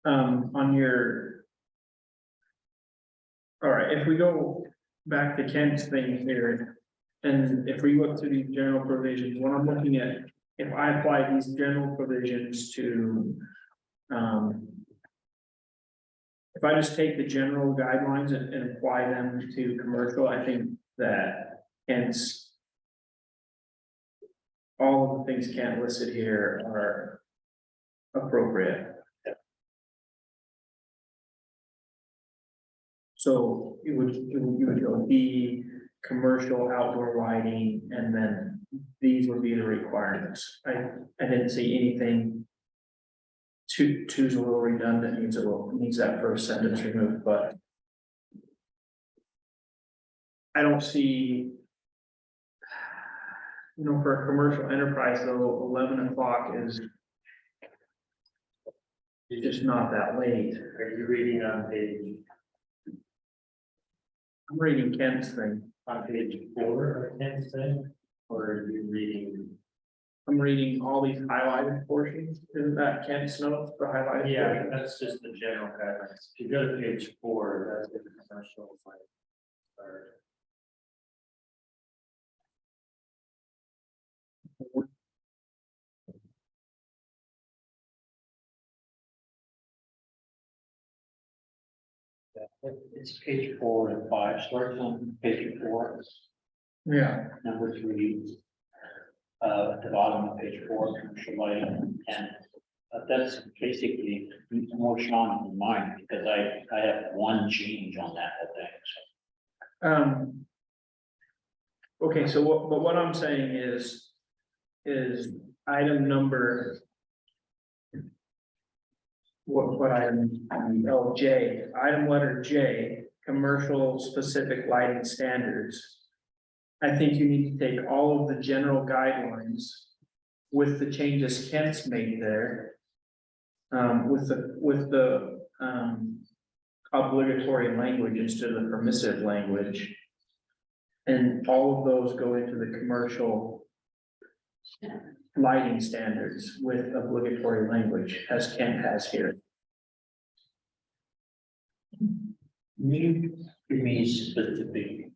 On your. All right, if we go back to Ken's thing here, and if we look through these general provisions, what I'm looking at, if I apply these general provisions to, if I just take the general guidelines and apply them to commercial, I think that Ken's all of the things Ken listed here are appropriate. So you would go B, commercial outdoor lighting, and then these would be the requirements. I didn't see anything. Two's a little redundant, needs that first sentence removed, but. I don't see. You know, for a commercial enterprise, though, 11 o'clock is. Just not that late. Are you reading on page I'm reading Ken's thing. 4 of Ken's thing? Or are you reading? I'm reading all these highlighted portions. Isn't that Ken's notes for highlighted? Yeah, portions? that's just the general guidelines. If you go to page 4, that's the commercial lighting. Or It's page 4 and 5, starts on page 4, Yeah, number 3. At the bottom of page 4, commercial lighting, and that's basically more Sean than mine, because I have one change on that whole thing, so. Okay, so what I'm saying is item number. What item, oh, J, item letter J, commercial specific lighting standards. I think you need to take all of the general guidelines with the changes Kent's made there. With the obligatory language instead of the permissive language. And all of those go into the commercial lighting standards with obligatory language, as Kent has here. Me, specific.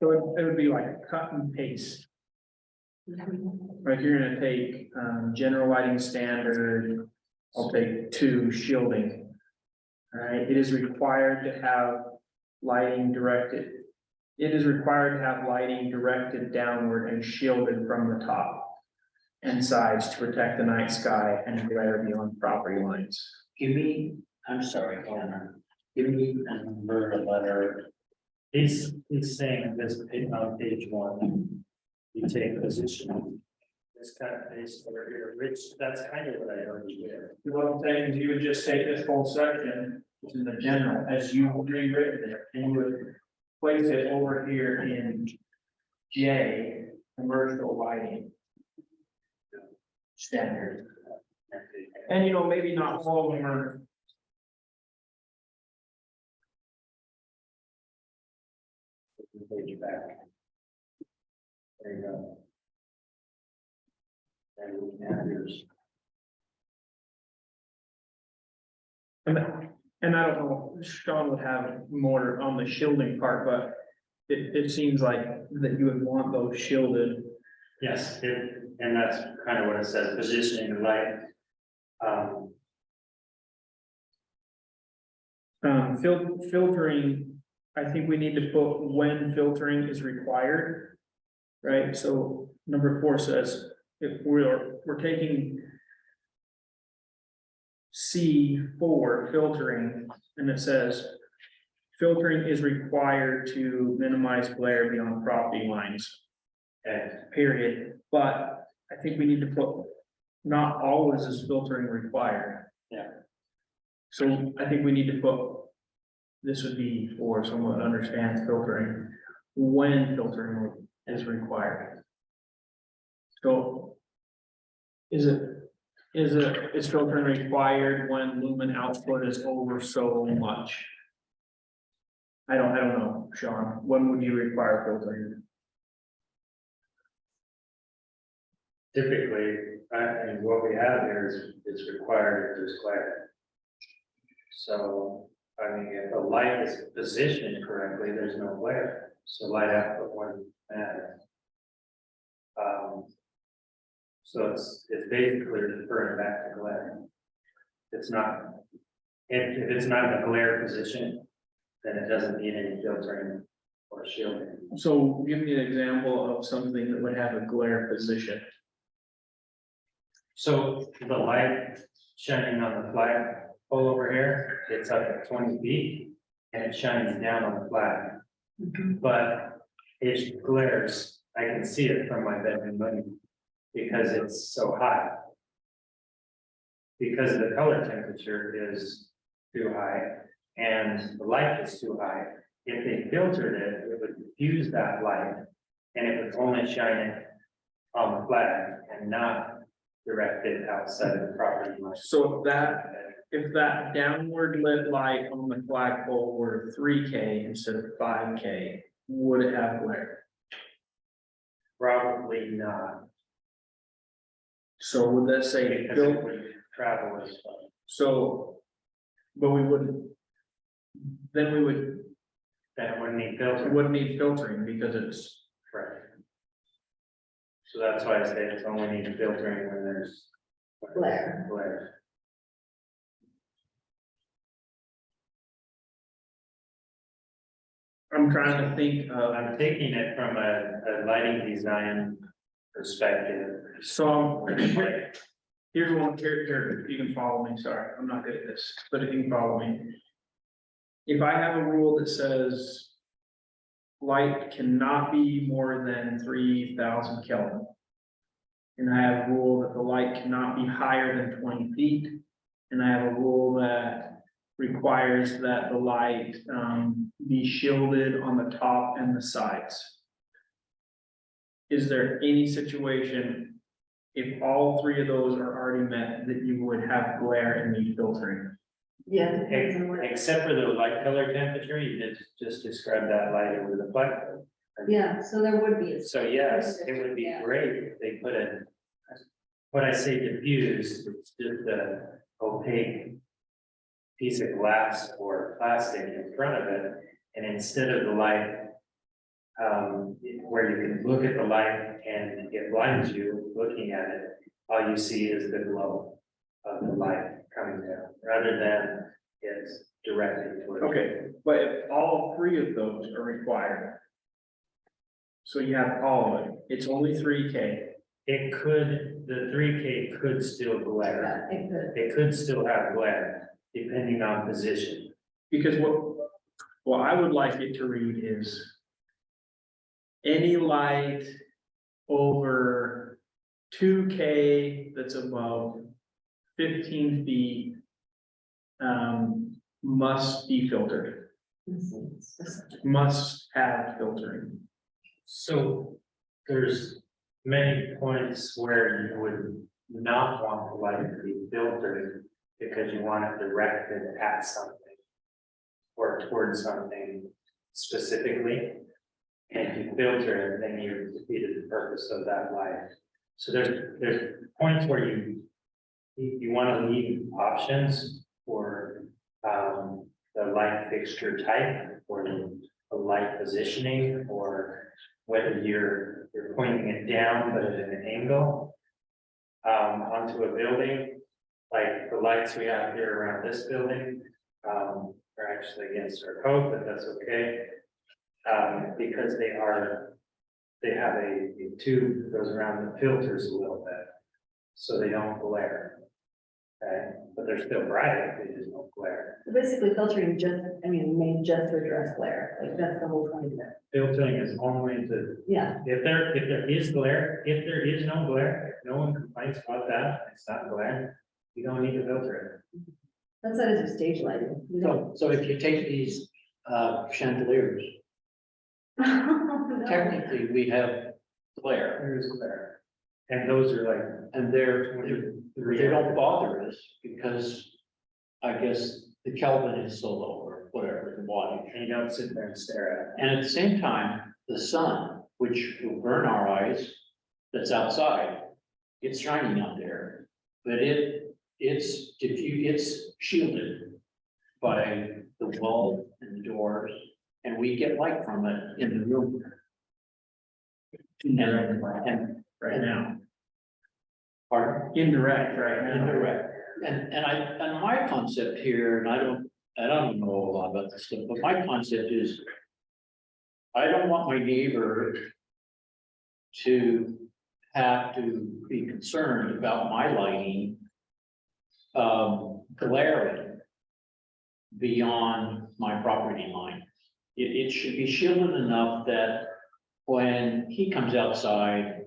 So it would be like cut and paste. Like you're gonna take, general lighting standard, I'll take 2 shielding. All right, it is required to have lighting directed. It is required to have lighting directed downward and shielded from the top and sides to protect the night sky and glare beyond property lines. Give me, I'm sorry, hold on. Give me a number, a letter. He's saying this on page 1, you take position. This kind of paste over here, Rich, that's kind of what I already did. What I'm saying is you would just take this whole section, which is the general, as you rewritten it, and you would place it over here in J, commercial lighting standard. And you know, maybe not all of them are. Page back. There you go. And we have yours. And I don't know, Sean would have more on the shielding part, but it seems like that you would want those shielded. Yes, and that's kind of what it says, positioning the light. Filtering, I think we need to put when filtering is required. Right, so number 4 says, if we're taking C4 filtering, and it says filtering is required to minimize glare beyond property lines. Okay, Period, but I think we need to put, not always is filtering required. Yeah. So I think we need to put, this would be for someone that understands filtering, when filtering is required. So is filtering required when lumen output is over so much? I don't know, Sean, when would you require filtering? typically, and what we have here is, it's required if there's glare. So, I mean, if the light is positioned correctly, there's no glare, so light output wouldn't matter. So it's basically referring back to glare. It's not, if it's not in a glare position, then it doesn't need any filtering or shielding. So give me an example of something that would have a glare position. So the light shining on the flag pole over here, it's up at 20 feet and it shines down on the flag. But it glares, I can see it from my bedroom window because it's so high. Because the color temperature is too high and the light is too high. If they filtered it, it would diffuse that light and it would only shine it on the flag and not direct it outside of the property line. So if that downward lit light on the flagpole were 3K instead of 5K, would it have glare? Probably not, So would that say, because it would travel as well. so, but we wouldn't, then we would, Then it wouldn't need it filter. wouldn't need filtering because it's, Correct. So that's why I say it's only need filtering when there's. Glare. Glare. I'm trying to think of, I'm taking it from a lighting design perspective. so here's one character, you can follow me, sorry, I'm not good at this, but if you can follow me. If I have a rule that says light cannot be more than 3,000 Kelvin. And I have a rule that the light cannot be higher than 20 feet. And I have a rule that requires that the light, be shielded on the top and the sides. Is there any situation, if all three of those are already met, that you would have glare and need filtering? Yeah. depends on where- Except for the light color temperature, you did just describe that light over the flat. Yeah, so there would be. So yes, it would be Yeah. great if they put a, when I say diffused, it's just a opaque piece of glass or plastic in front of it, and instead of the light, where you can look at the light and it blinds you looking at it, all you see is the glow of the light coming down, rather than it's directed toward. Okay, but if all three of those are required. So you have all of it, it's only 3K. It could, the 3K could still glare. Yeah, it could. It could still have glare, depending on position. Because what I would like it to read is. Any light over 2K that's above 15 feet. Must be filtered, must have filtering. So there's many points where you would not want the light to be filtered because you want it directed at something or towards something specifically. And if you filter it, then you've defeated the purpose of that light. So there's points where you want to leave options for the light fixture type or the light positioning, or whether you're pointing it down but at an angle onto a building. Like the lights we have here around this building are actually against our code, but that's okay. Because they have a tube that goes around that filters a little bit, so they don't glare. Okay, but they're still bright, they just don't glare. Basically filtering just, made just to address glare, like that's the whole point of it. Filtering is only to, Yeah, if there is glare, if there is no glare, if no one complains about that, it's not glare, you don't need to filter that's not as a stage lighting. You don't- So if you take these chandeliers, No. technically we have it. glare, There is glare. And those are like and they don't bother us because I guess the Kelvin is so low or whatever, the wattage. and you don't sit there and stare And at the same time, the sun, which will burn our eyes, that's outside, it's shining out there. But it's shielded by the wall and the doors, and we get light from it in the room. And Right now, pardon? indirect right now. Indirect. And my concept here, and I don't know a lot about this stuff, but my concept is. I don't want my neighbor to have to be concerned about my lighting. Glaring beyond my property line. It should be shielded enough that when he comes outside.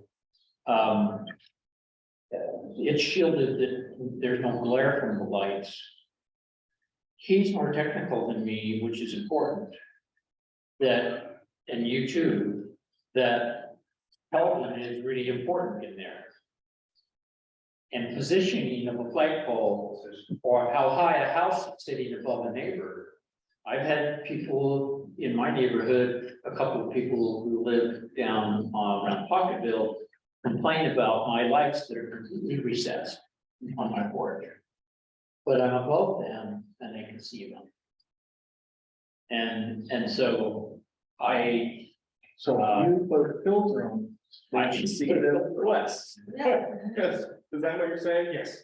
It's shielded that there's no glare from the lights. He's more technical than me, which is important. That, and you too, that Kelvin is really important in there. And positioning of a flagpole or how high a house is sitting above a neighbor. I've had people in my neighborhood, a couple of people who live down around Pocketville, complain about my lights that are completely recessed on my porch. But I'm above them and they can see them. And so So you put a filter on. I can see the west. Yeah. Yes, is that what you're saying? Yes,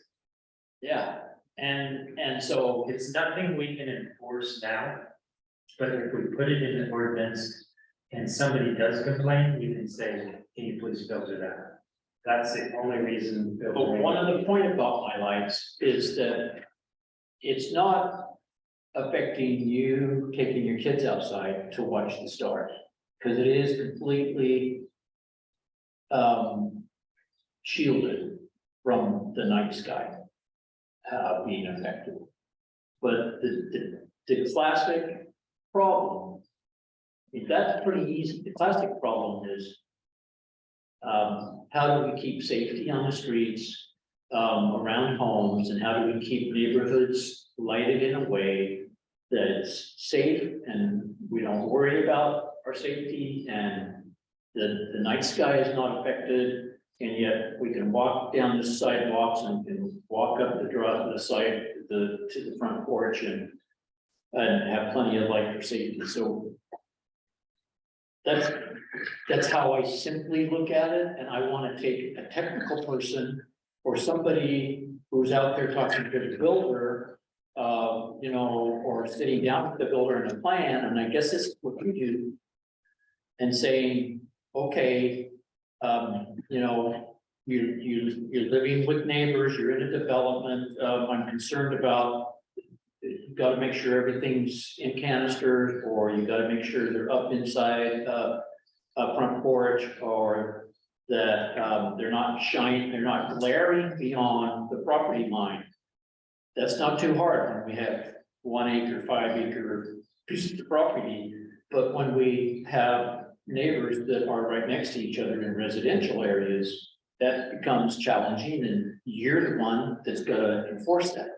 Yeah, and so it's nothing we can enforce now. But if we put it in the ordinance and somebody does complain, you can say, can you please filter that? That's the only reason. but one of the point about my lights is that it's not affecting you taking your kids outside to watch the stars, because it is completely shielded from the night sky being affected. But the classic problem, that's pretty easy. The classic problem is, how do we keep safety on the streets, around homes, and how do we keep neighborhoods lighted in a way that's safe and we don't worry about our safety and the night sky is not affected, and yet we can walk down the sidewalks and can walk up the drive, the side, to the front porch and have plenty of light for safety. So that's how I simply look at it, and I want to take a technical person or somebody who's out there talking to the builder, you know, or sitting down with the builder in a plan, and I guess this is what you do, and saying, okay, you know, you're living with neighbors, you're in a development, I'm concerned about, you gotta make sure everything's in canisters, or you gotta make sure they're up inside, a front porch, or that, they're not shining, they're not glaring beyond the property line. That's not too hard when we have 1 acre, 5 acre pieces of property, but when we have neighbors that are right next to each other in residential areas, that becomes challenging, and you're the one that's gonna enforce that.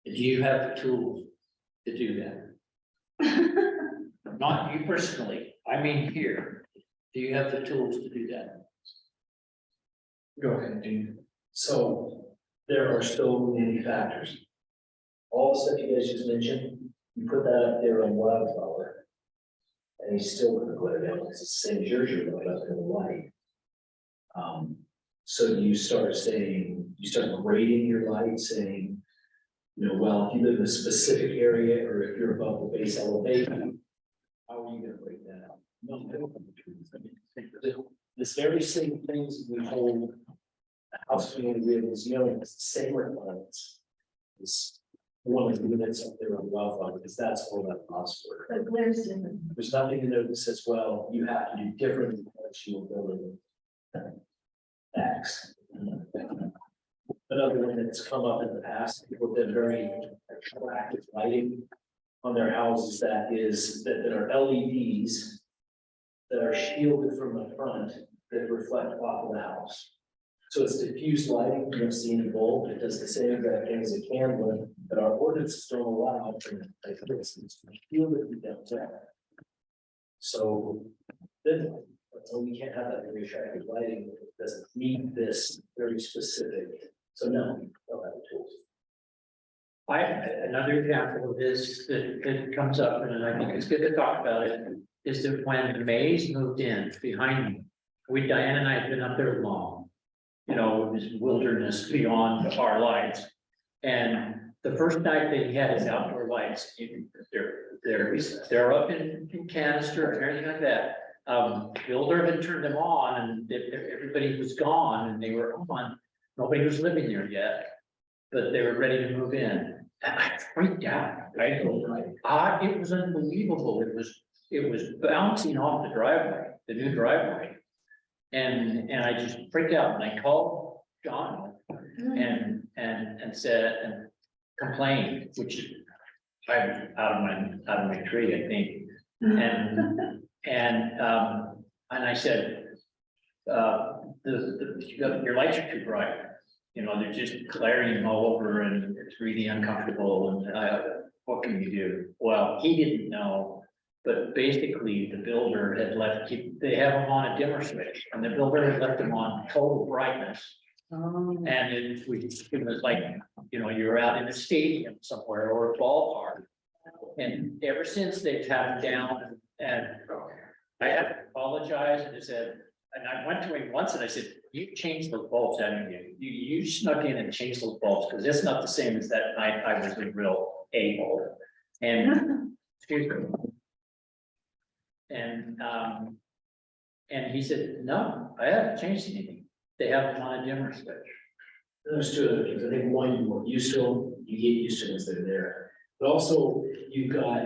Do you have the tools to do that? Not you personally, I mean here. Do you have the tools to do that? Go ahead, Dean. So there are so many factors. All the stuff you guys just mentioned, you put that up there on Wildflower. And he's still gonna glare down, it's the same as yours, you're going up in the light. So you start saying, you start grading your light, saying, you know, well, if you live in a specific area, or if you're above the base elevation, how are you gonna break that out? No, they don't have the tools. I mean, this very same things we hold a house community with, you know, it's the same requirements. It's one of the units up there on Wildflower, because that's all that costs for. But there's different. There's nothing in there that says, well, you have to do different than what you were building. X. Another one that's come up in the past, people have been very attractive lighting on their houses that are LEDs that are shielded from the front that reflect off of the house. So it's diffused lighting, you don't see any bulb, it does the same exact thing as a candle, but our ordinance don't allow for like this, it's shielded down there. So then, we can't have that very attractive lighting, it doesn't meet this very specific, so no, we don't have the tools. Another example of this that comes up, and I think it's good to talk about it, is that when the Mays moved in behind me, Diane and I had been up there long. You know, this wilderness beyond our lights. And the first night they had his outdoor lights, they're up in canister and everything like that. Builder had turned them on and everybody was gone and they were on, nobody was living there yet. But they were ready to move in. And I freaked out, right? It was unbelievable. It was bouncing off the driveway, the new driveway. And I just freaked out and I called John and said, and complained, which I'm out of my tree, I think. And I said, your lights are too bright. You know, they're just glaring all over and it's really uncomfortable and what can you do? Well, he didn't know, but basically the builder had they have them on a dimmer switch and the builder had left them on total brightness. And it was like, you know, you're out in a stadium somewhere or a ballpark. And ever since they've had them down and I had to apologize and I said, and I went to him once and I said, you changed those bulbs, haven't you? You snuck in and changed those bulbs because it's not the same as that night I was a real a-hole. And excuse me. And he said, no, I haven't changed anything. They have them on a dimmer switch. There's two other things. I think one, you're more used to them, you get used to them as they're there. But also you've got,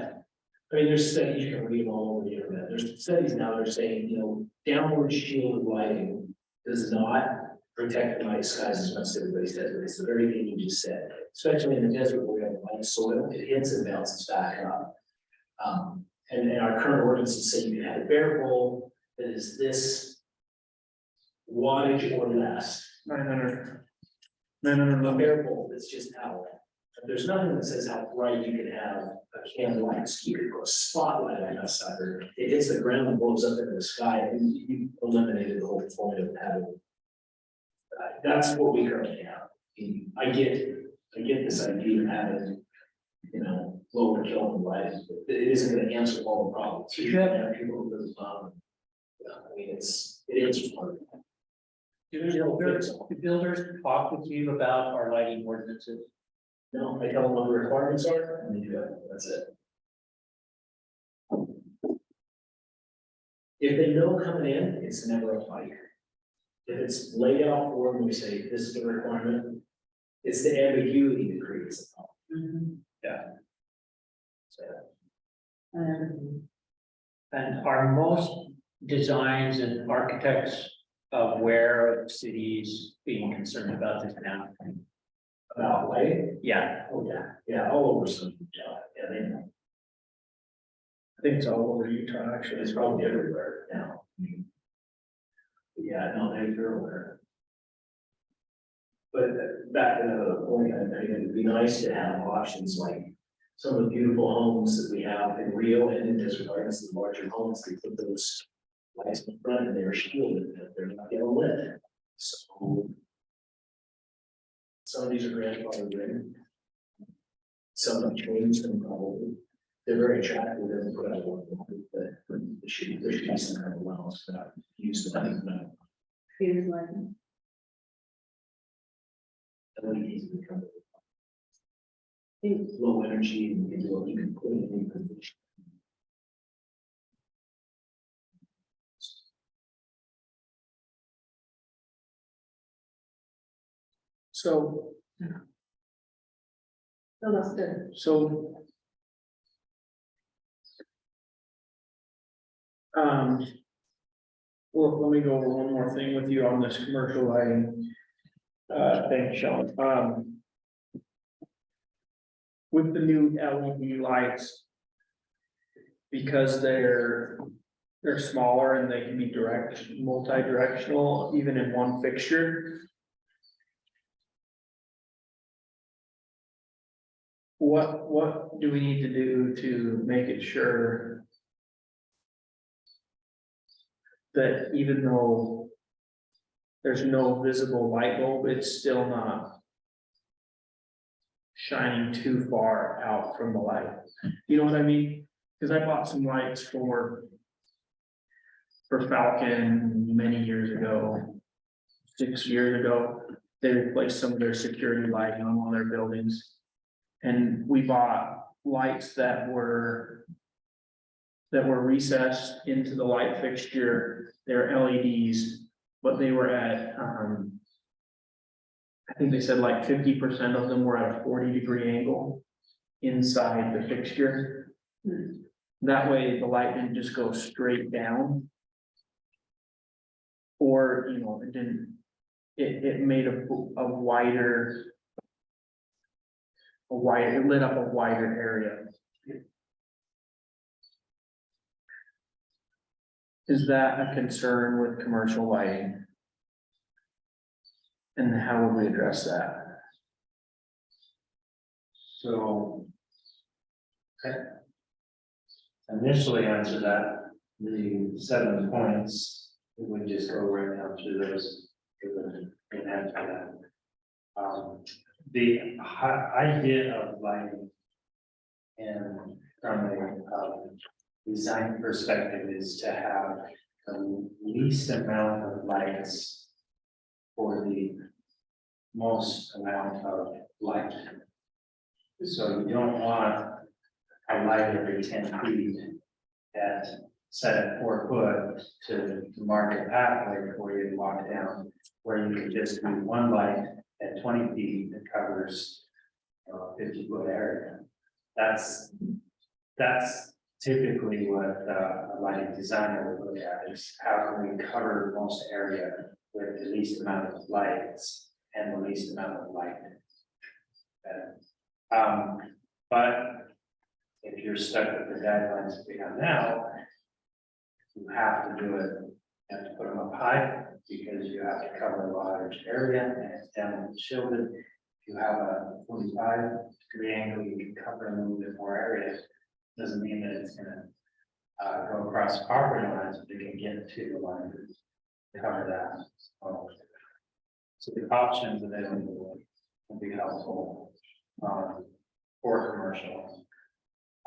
I mean, there's studies, you can read them all over the internet. There's studies now that are saying, you know, downward shielded lighting does not protect the night skies as much as everybody says, but it's the very thing you just said, especially in the desert where we have light soil, it hits and bounces back up. And our current ordinances say you can have a bare bowl that is this wattage or less. 900 A lumens. bare bowl that's just out. There's nothing that says how bright you can have a candlelight mosquito or a spotlight on that sucker. It hits the ground and blows up into the sky, and you eliminated the whole point of having. That's what we currently have. I get this idea of having, you know, lower Kelvin lighting, but it isn't gonna answer all the problems. You have people who live, I mean, it answers part of it. Do builders talk with you about our lighting ordinances? No, I tell them what the requirements are, and they do it, that's it. If they know coming in, it's never a fight. If it's laid out for them, we say, this is the requirement, it's the ambiguity that creates the problem. So, And are most designs and architects aware of cities being concerned about this now? about lighting, Yeah, oh, yeah, all over some, yeah, they know. I think it's all over Utah, actually. It's probably everywhere now. Yeah, no, they're aware. But back to the point, I think it'd be nice to have options like some of the beautiful homes that we have in Rio and in Desert Gardens, the larger homes, they put those lights in front and they're shielded, that they're not getting lit. So some of these are grandfathered in. Some have changed them probably. They're very attractive, they're put out one, but there should be some kind of allowance for that use of that. Fuse line. LEDs become low energy and you can do what you can put in any position. So, So that's good. so. Well, let me go over one more thing with you on this commercial lighting. Thing, Sean, with the new LED lights. Because they're smaller and they can be multi-directional, even in one fixture. What do we need to do to make it sure that even though there's no visible light bulb, it's still not shining too far out from the light? You know what I mean? Cause I bought some lights for Falcon many years ago, 6 years ago. They replaced some of their security lighting on one of their buildings. And we bought lights that were recessed into the light fixture. They're LEDs, but they were at, I think they said like 50% of them were at a 40-degree angle inside the fixture. That way the light didn't just go straight down. Or, you know, it made a wider, it lit up a wider area. Is that a concern with commercial lighting? And how would we address that? So. Initially answer that, the 7 points, we would just go right down through those. And answer that. The idea of lighting. And from a design perspective is to have the least amount of lights. For the most amount of light. So you don't want a light every 10 feet at set at 4 foot to mark a pathway for you to walk down, where you could just do one light at 20 feet that covers a 50-foot area. That's typically what a lighting designer would look at is how can we cover most area with the least amount of lights and the least amount of light. But if you're stuck with the guidelines we have now, you have to do it, you have to put them up high because you have to cover a large area and it's down and shielded. If you have a 45-degree angle, you can cover a little bit more area. Doesn't mean that it's gonna go across property lines, but it can get to the line to cover that. So the options available will be helpful for commercial.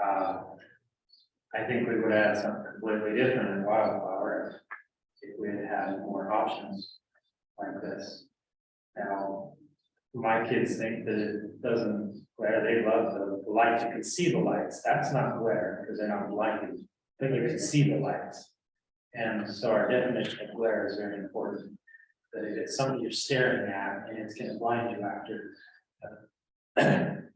I think we would add something completely different in wildflower if we had had more options like this. Now, my kids think that it doesn't glare, they love the lights, you can see the lights, that's not glare, because they're not blinded, but you can see the lights. And so our definition of glare is very important, that if it's something you're staring at and it's gonna blind you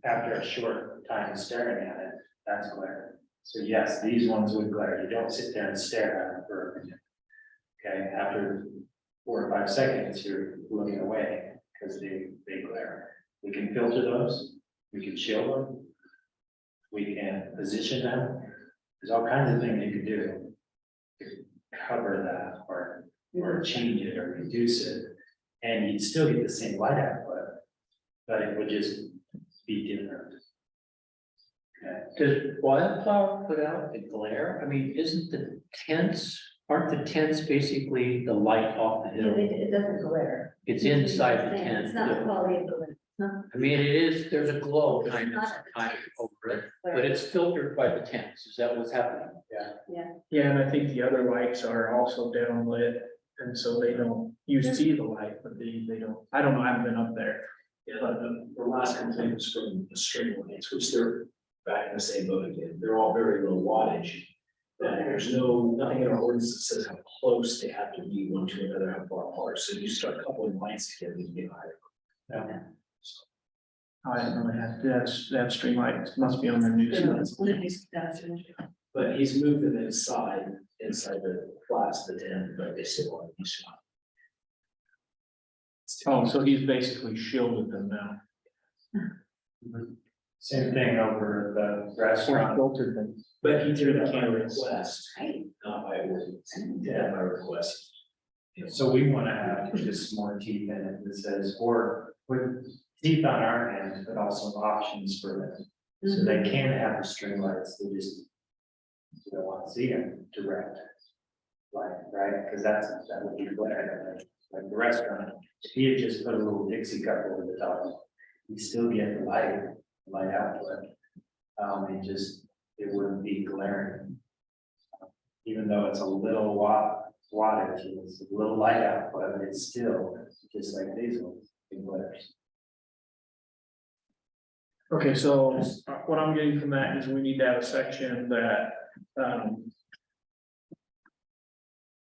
after a short time staring at it, that's glare. So yes, these ones would glare, you don't sit there and stare at them for a minute. Okay, after 4 or 5 seconds, you're looking away because they glare. We can filter those, we can shield them, we can position them. There's all kinds of things you can do to cover that or change it or reduce it. And you'd still get the same light output, but it would just be different. Okay. Does wildflower put out the glare? I mean, aren't the tents basically the light off the hill? It doesn't glare. It's inside the tent. It's not the quality of the light. I mean, it is, there's a glow kind of over it, but it's filtered by the tents. Is that what's happening? Yeah, and I think the other lights are also downlit, and so they don't, you see the light, but they don't, I don't know, I haven't been up there. Yeah, the last complaint was from the string lights, which they're back in the same boat again. They're all very low wattage. That there's nothing in our ordinance that says how close they have to be one to another, how far apart. So you start coupling lights together, you get higher. I didn't really have, that string light must be on their new side. But he's moved them inside the flats of the tent, but they still want to be shot. Oh, so he's basically shielded them now. Same thing over the Or restaurant. filtered them. But he did it by request, Right. not by ordinance. Yeah, by request. So we want to have just more teeth in it that says, or with teeth on our end, but also options for them. So they can have the string lights, they just don't want to see them direct. Light, right? Because that would be glare, like the restaurant. If you just put a little Dixie cup over the top, you still get the light output. It wouldn't be glaring. Even though it's a little wattage, it's a little light output, it's still just like these ones, it glares. Okay, so what I'm getting from that is we need to have a section that,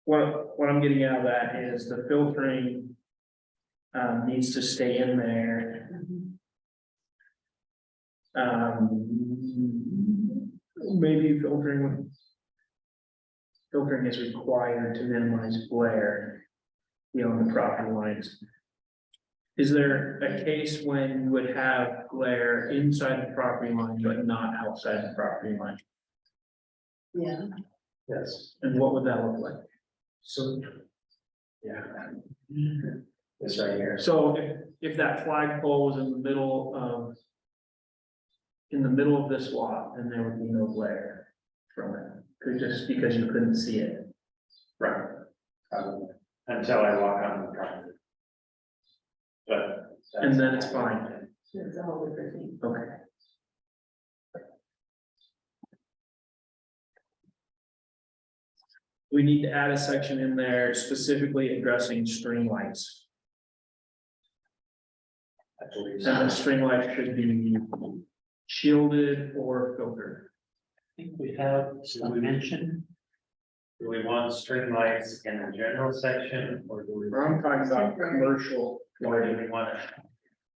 what I'm getting out of that is the filtering needs to stay in there. Maybe filtering is required to minimize glare beyond the property lines. Is there a case when you would have glare inside the property line, but not outside the property line? Yeah. Yes. And what would that look like? So. Yeah. This right here. So if that flagpole was in the middle of this lot, then there would be no glare from it, just because you couldn't see it. Right. Until I walk on the property. But. And then it's fine. It's a whole different thing. Okay. We need to add a section in there specifically addressing string lights. I believe And the so. string light should be shielded or filtered. I think we have some mention. Do we want string lights in the general section, or do we? I'm talking about commercial Or do lighting. we want it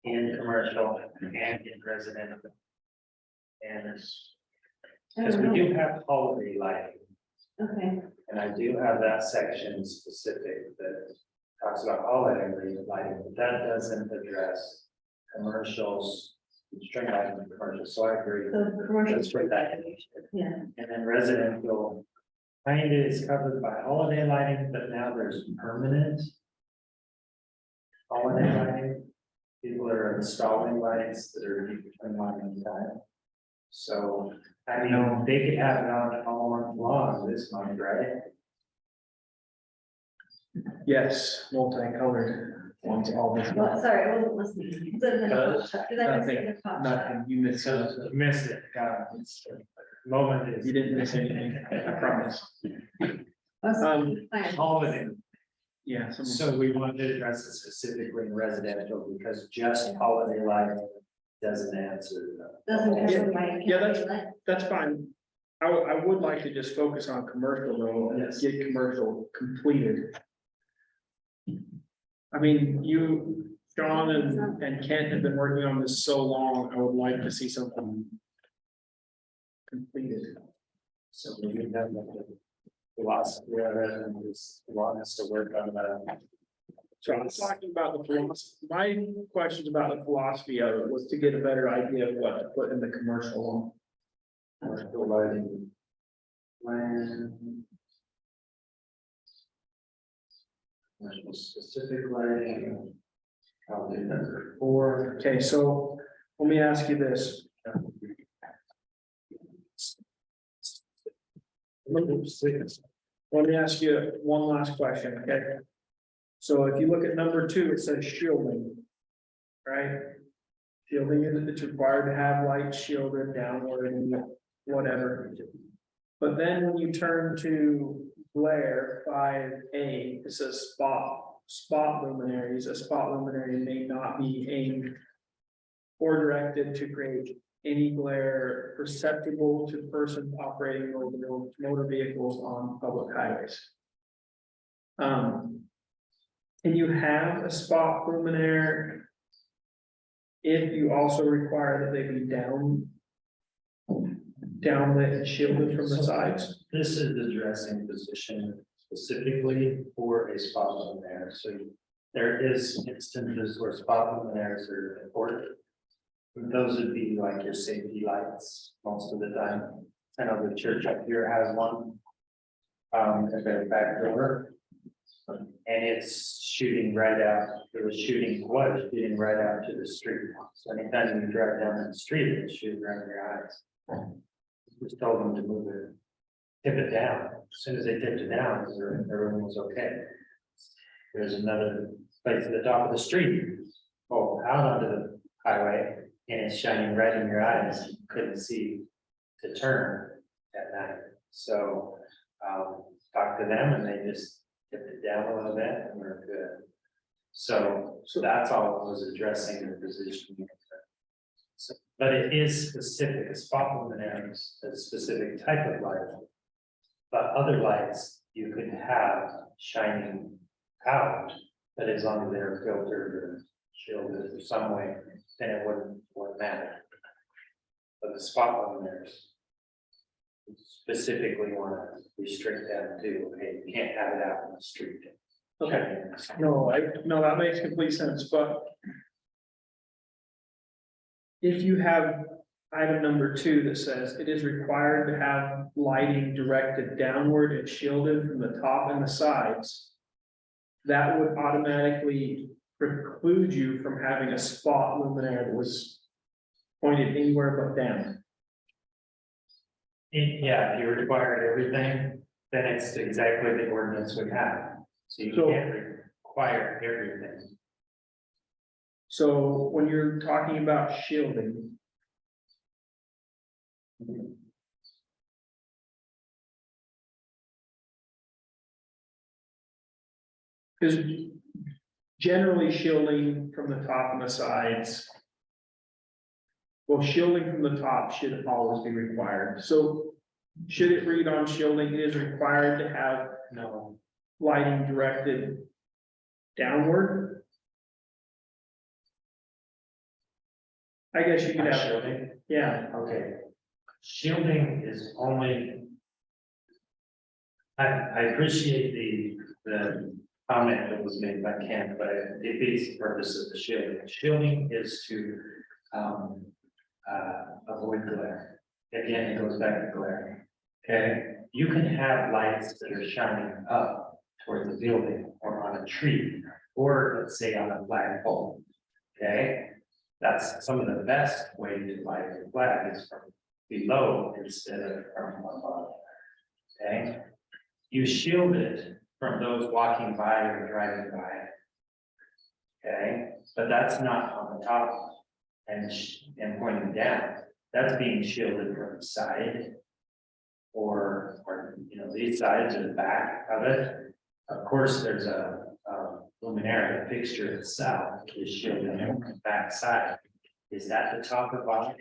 in commercial and in residential? And it's, I Because don't we know. do have holiday lighting, Okay, and I do have that section specific that talks about holiday lighting, but that doesn't address commercials, string lighting and commercials, so I agree. so commercial. That's right, that. Yeah, And then residential, kind of is covered by holiday lighting, but now there's permanent holiday lighting. People are installing lights that are between line and time. So, I mean, they could have it on all month long this month, right? Yes, multicolored ones all this. well, sorry, I wasn't listening. Is it in the pop shop? Did I miss it in the pop shop? Nothing, you missed So it. you missed it, God, it's, moment is. You didn't miss anything, I promise. Oh, fine. Holiday. Yeah. So we want to address it specifically in residential because just holiday lighting doesn't answer. Doesn't cover my. Yeah, that's fine. I would like to just focus on commercial though, and Yes. get commercial completed. I mean, you, John and Kent have been working on this so long, I would like to see something completed. So we need that philosophy, and just want us to work on that. So I'm talking about the philosophy, my questions about the philosophy of it was to get a better idea of what to put in the commercial one. Commercial lighting. Plan. Commercial specific lighting. Probably number 4. Okay, so let me ask you this. Let me ask you one last question, okay? So if you look at number 2, it says shielding. Right? Shielding is, it's required to have light shielded downward and whatever. But then when you turn to glare 5A, it says spot luminaries. A spot luminary may not be aimed or directed to create any glare perceptible to persons operating motor vehicles on public highways. Can you have a spot luminaire if you also require that they be downlit and shielded from the sides? This is addressing position specifically for a spot luminaire, so there is instances where spot luminaires are important. Those would be like your safety lights most of the time. I know the church up here has one. At their back door. And it's shooting right out, was shooting right out to the street. So anytime you drive down the street, it's shooting right in your eyes. Just told them to move it, tip it down. As soon as they tipped it down, everyone was okay. There's another place at the top of the street, out onto the highway, and it's shining right in your eyes. You couldn't see to turn at night. So, talked to them and they just tipped it down a little bit and we're good. So that's all it was addressing the position. So, but it is specific, a spot luminaire is a specific type of light. But other lights you could have shining out, but as long as they're filtered or shielded in some way, then it wouldn't matter. But the spot luminaires specifically want to restrict them to, hey, you can't have it out in the street. Okay, no, that makes complete sense, but if you have item number 2 that says it is required to have lighting directed downward and shielded from the top and the sides, that would automatically preclude you from having a spot luminaire that was pointed anywhere but down. Yeah, if you required everything, then it's exactly the ordinance we have. So you So- can't require everything. So when you're talking about shielding. Because generally shielding from the top and the sides. Well, shielding from the top should always be required, so should it read on shielding, it is required to have No, lighting directed downward? I guess you could have, shielding, yeah, okay. shielding is only. I appreciate the comment that was made by Ken, but it defeats the purpose of the shielding. Shielding is to, avoid glare. Again, it goes back to glare. Okay, you can have lights that are shining up toward the building or on a tree, or let's say on a flagpole. Okay, that's some of the best way to light a flag is from below instead of from above. Okay, you shield it from those walking by or driving by. Okay, but that's not on the top and pointing down. That's being shielded from the side. Or, you know, these sides or the back of it. Of course, there's a luminaire, the fixture itself is shielding the back side. Is that the top or bottom?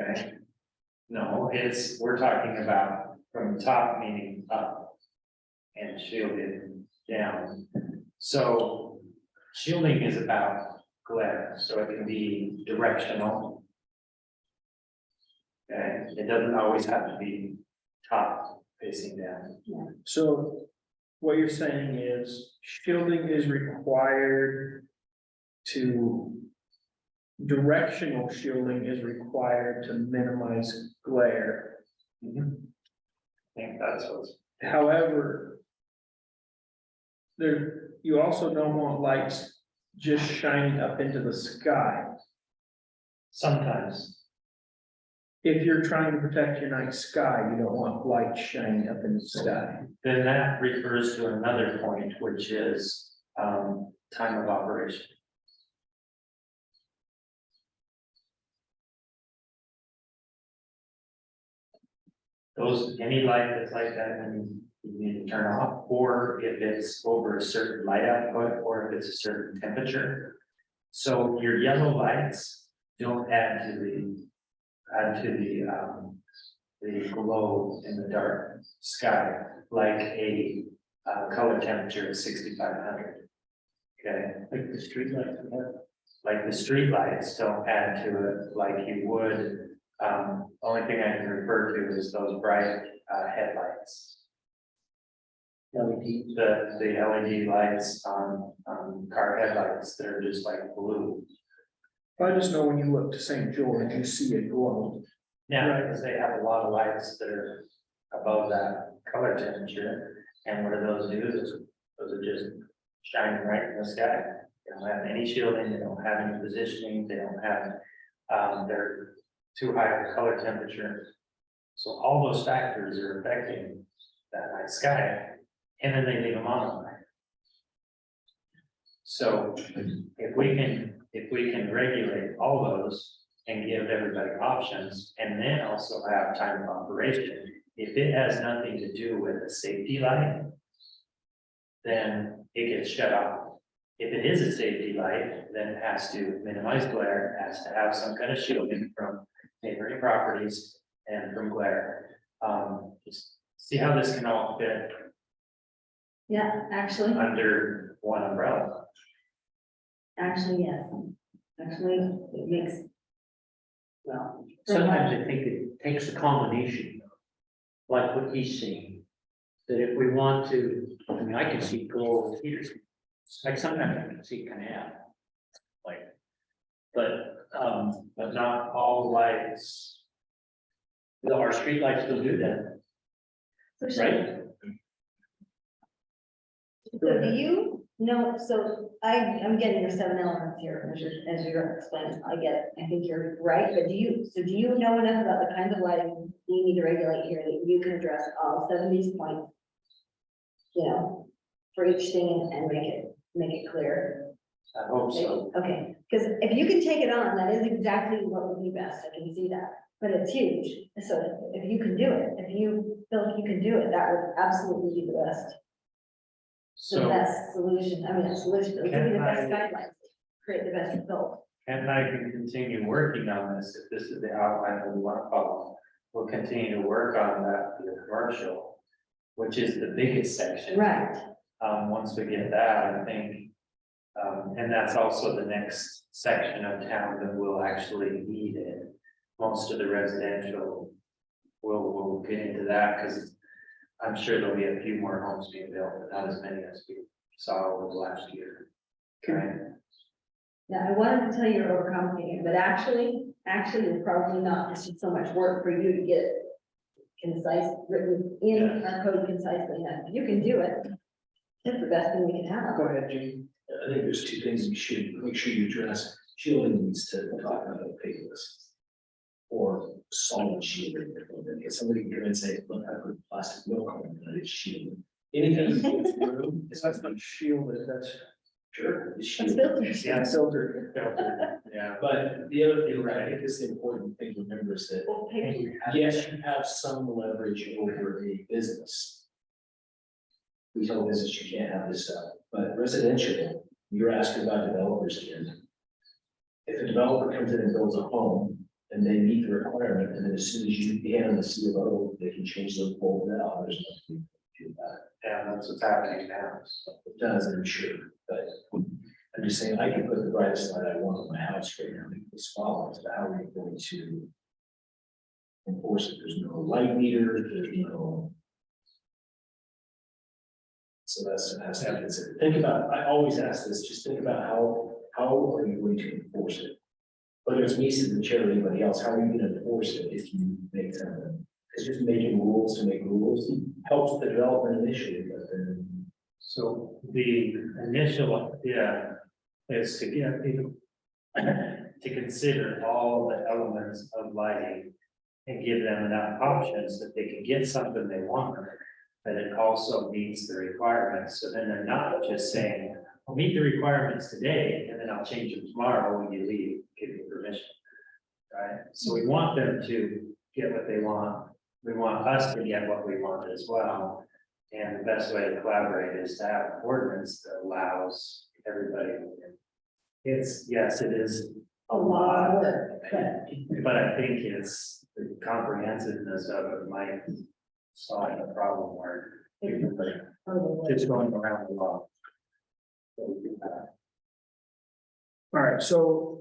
Okay. No, we're talking about from the top, meaning up, and shielded down. So shielding is about glare, so it can be directional. Okay, it doesn't always have to be top facing down. So what you're saying is shielding is required to, directional shielding is required to minimize glare. I think that's what's, However, you also don't want lights just shining up into the sky. sometimes, If you're trying to protect your night sky, you don't want lights shining up in the sky. then that refers to another point, which is, time of operation. Any light that's like that, when you need to turn off, or if it's over a certain light output, or if it's a certain temperature. So your yellow lights don't add to the glow in the dark sky, like a color temperature of 6,500. Okay, Like the street lights. like the street lights don't add to it like you would. Only thing I can refer to is those bright headlights. LED. The LED lights on car headlights that are just like blue. I just know when you look to St. George, you see it glow. Now, because they have a lot of lights that are above that color temperature, and what do those do? Those are just shining right in the sky. They don't have any shielding, they don't have any positioning, they don't have, they're too high of a color temperature. So all those factors are affecting that night sky, and then they leave them on. So if we can regulate all those and give everybody options, and then also have time of operation, if it has nothing to do with a safety light, then it gets shut off. If it is a safety light, then it has to minimize glare, it has to have some kind of shielding from neighboring properties and from glare. Just see how this can all fit Yeah, actually, under one umbrella. yes. Actually, it makes. Well. Sometimes I think it takes a combination, like what he's saying. That if we want to, I mean, I can see glow heaters, like sometimes I can see canal. Like, but Not all lights. our streetlights don't do that, So right? So do you know, so I'm getting your 7 elements here, as you're explaining, I get it, I think you're right, but do you know enough about the kind of lighting you need to regulate here that you can address all 7 of these points? You know, for each thing and make it clear. I hope so. Okay, because if you can take it on, that is exactly what would be best, I can see that, but it's huge, so if you can do it, if you feel like you can do it, that would absolutely be the best. The So best solution, I mean, a solution, it would give you the best Can I- guidelines, create the best result. and I can continue working on this, if this is the outline that we want to follow. We'll continue to work on that for the commercial, which is the biggest section. Right, Once we get that, I think, and that's also the next section of town that will actually need it. most of the residential. We'll get into that, because I'm sure there'll be a few more homes being built, but not as many as we saw over the last year. Right? Yeah, I wanted to tell you you're overcomplicating, but actually, you're probably not. It's just so much work for you to get concise, written in our code concisely enough. You can do it. It's the best thing we can have. Go ahead, Gene. I think there's two things you should make sure you address. Shielding needs to talk about paperless. Or solid shielding. If somebody can come and say, look, I put plastic milk on it, it's shielded. Anything you go through, It's not shielded, that's. sure, it's It's shielded. filters. Yeah, filtered. Yeah. But the other thing, right, I think is the important thing to remember is that, Well, paper. yes, you have some leverage over a business. We tell business you can't have this stuff, but residential, you're asking about developers again. If a developer comes in and builds a home and they meet the requirement, and then as soon as you hand the CFO, they can change those bulbs out, there's nothing to do that. Yeah, that's what's happening now. It does, I'm sure, but I'm just saying, I can put the brightest light I want on my house right now, it's follows, but how are you going to enforce it? There's no light meter, there's no. So that's to be considered. Think about, I always ask this, just think about how are you going to enforce it? Whether it's me sitting in the chair or anybody else, how are you gonna enforce it if you make them? It's just making rules to make rules helps the development initially, but then. So the initial, yeah, is to get people to consider all the elements of lighting and give them enough options that they can get something they want, but it also meets the requirements. So then they're not just saying, I'll meet the requirements today and then I'll change them tomorrow when you leave, give you permission. Right? So we want them to get what they want. We want us to get what we want as well. And the best way to collaborate is to have an ordinance that allows everybody. It's, yes, it is A lot of work, but I think it's the comprehensiveness of it might solve the problem where everybody just going around the law. All right, so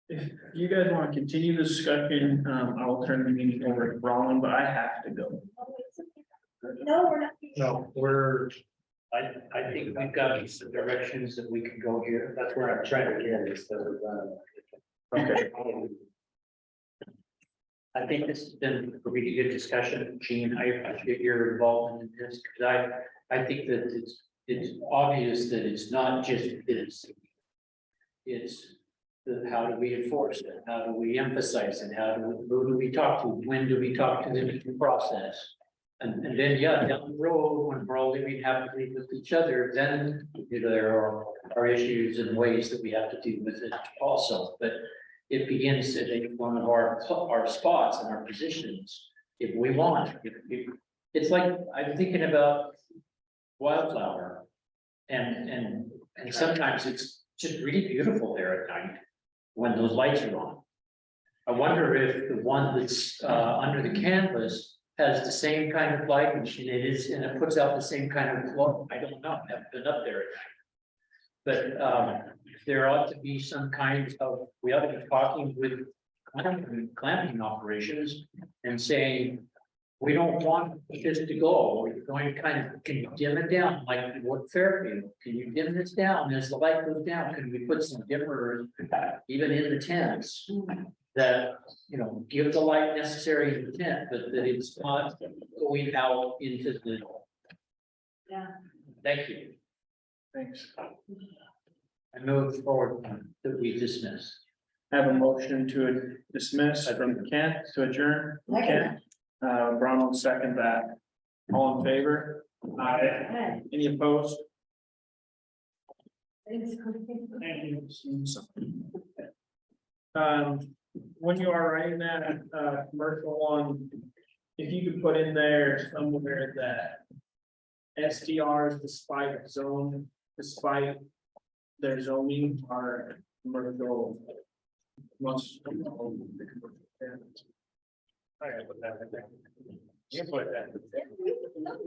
if you guys want to continue the discussion, I'll turn the meeting over to Ron, but I have to go. No, we're not. No, I think we've got some directions that we can go here. That's where I'm trying to get is the, Okay. I think this has been a really good discussion, Gene. I appreciate your involvement in this, because I think that it's obvious that it's not just this. It's the, how do we enforce it? How do we emphasize it? Who do we talk to? When do we talk to them in the process? And then, yeah, down the road, when we're all living happily with each other, then there are issues and ways that we have to deal with it also. But it begins at one of our spots and our positions. If we want, it's like, I'm thinking about Wildflower. And sometimes it's just really beautiful there at night when those lights are on. I wonder if the one that's under the canvas has the same kind of light and it puts out the same kind of glow. I don't know, I haven't been up there at night. But there ought to be some kind of, we ought to be talking with clamping operations and saying, we don't want this to go. We're going to kind of, can you dim it down like what Fairfield? Can you dim this down as the light goes down? Can we put some dimmers even in the tents that, give the light necessary in the tent, but that it's not going out into the. Yeah. Thank you. Thanks. I move forward that we dismiss. Have a motion to dismiss from Kent to adjourn. from Kent. Ron will second that. All in favor? Aye. Okay. Any opposed? Thanks. Thank you. When you are writing that, commercial one, if you could put in there somewhere that SDRs despite their zoning are commercial. Must. I gotta put that in there. You put that.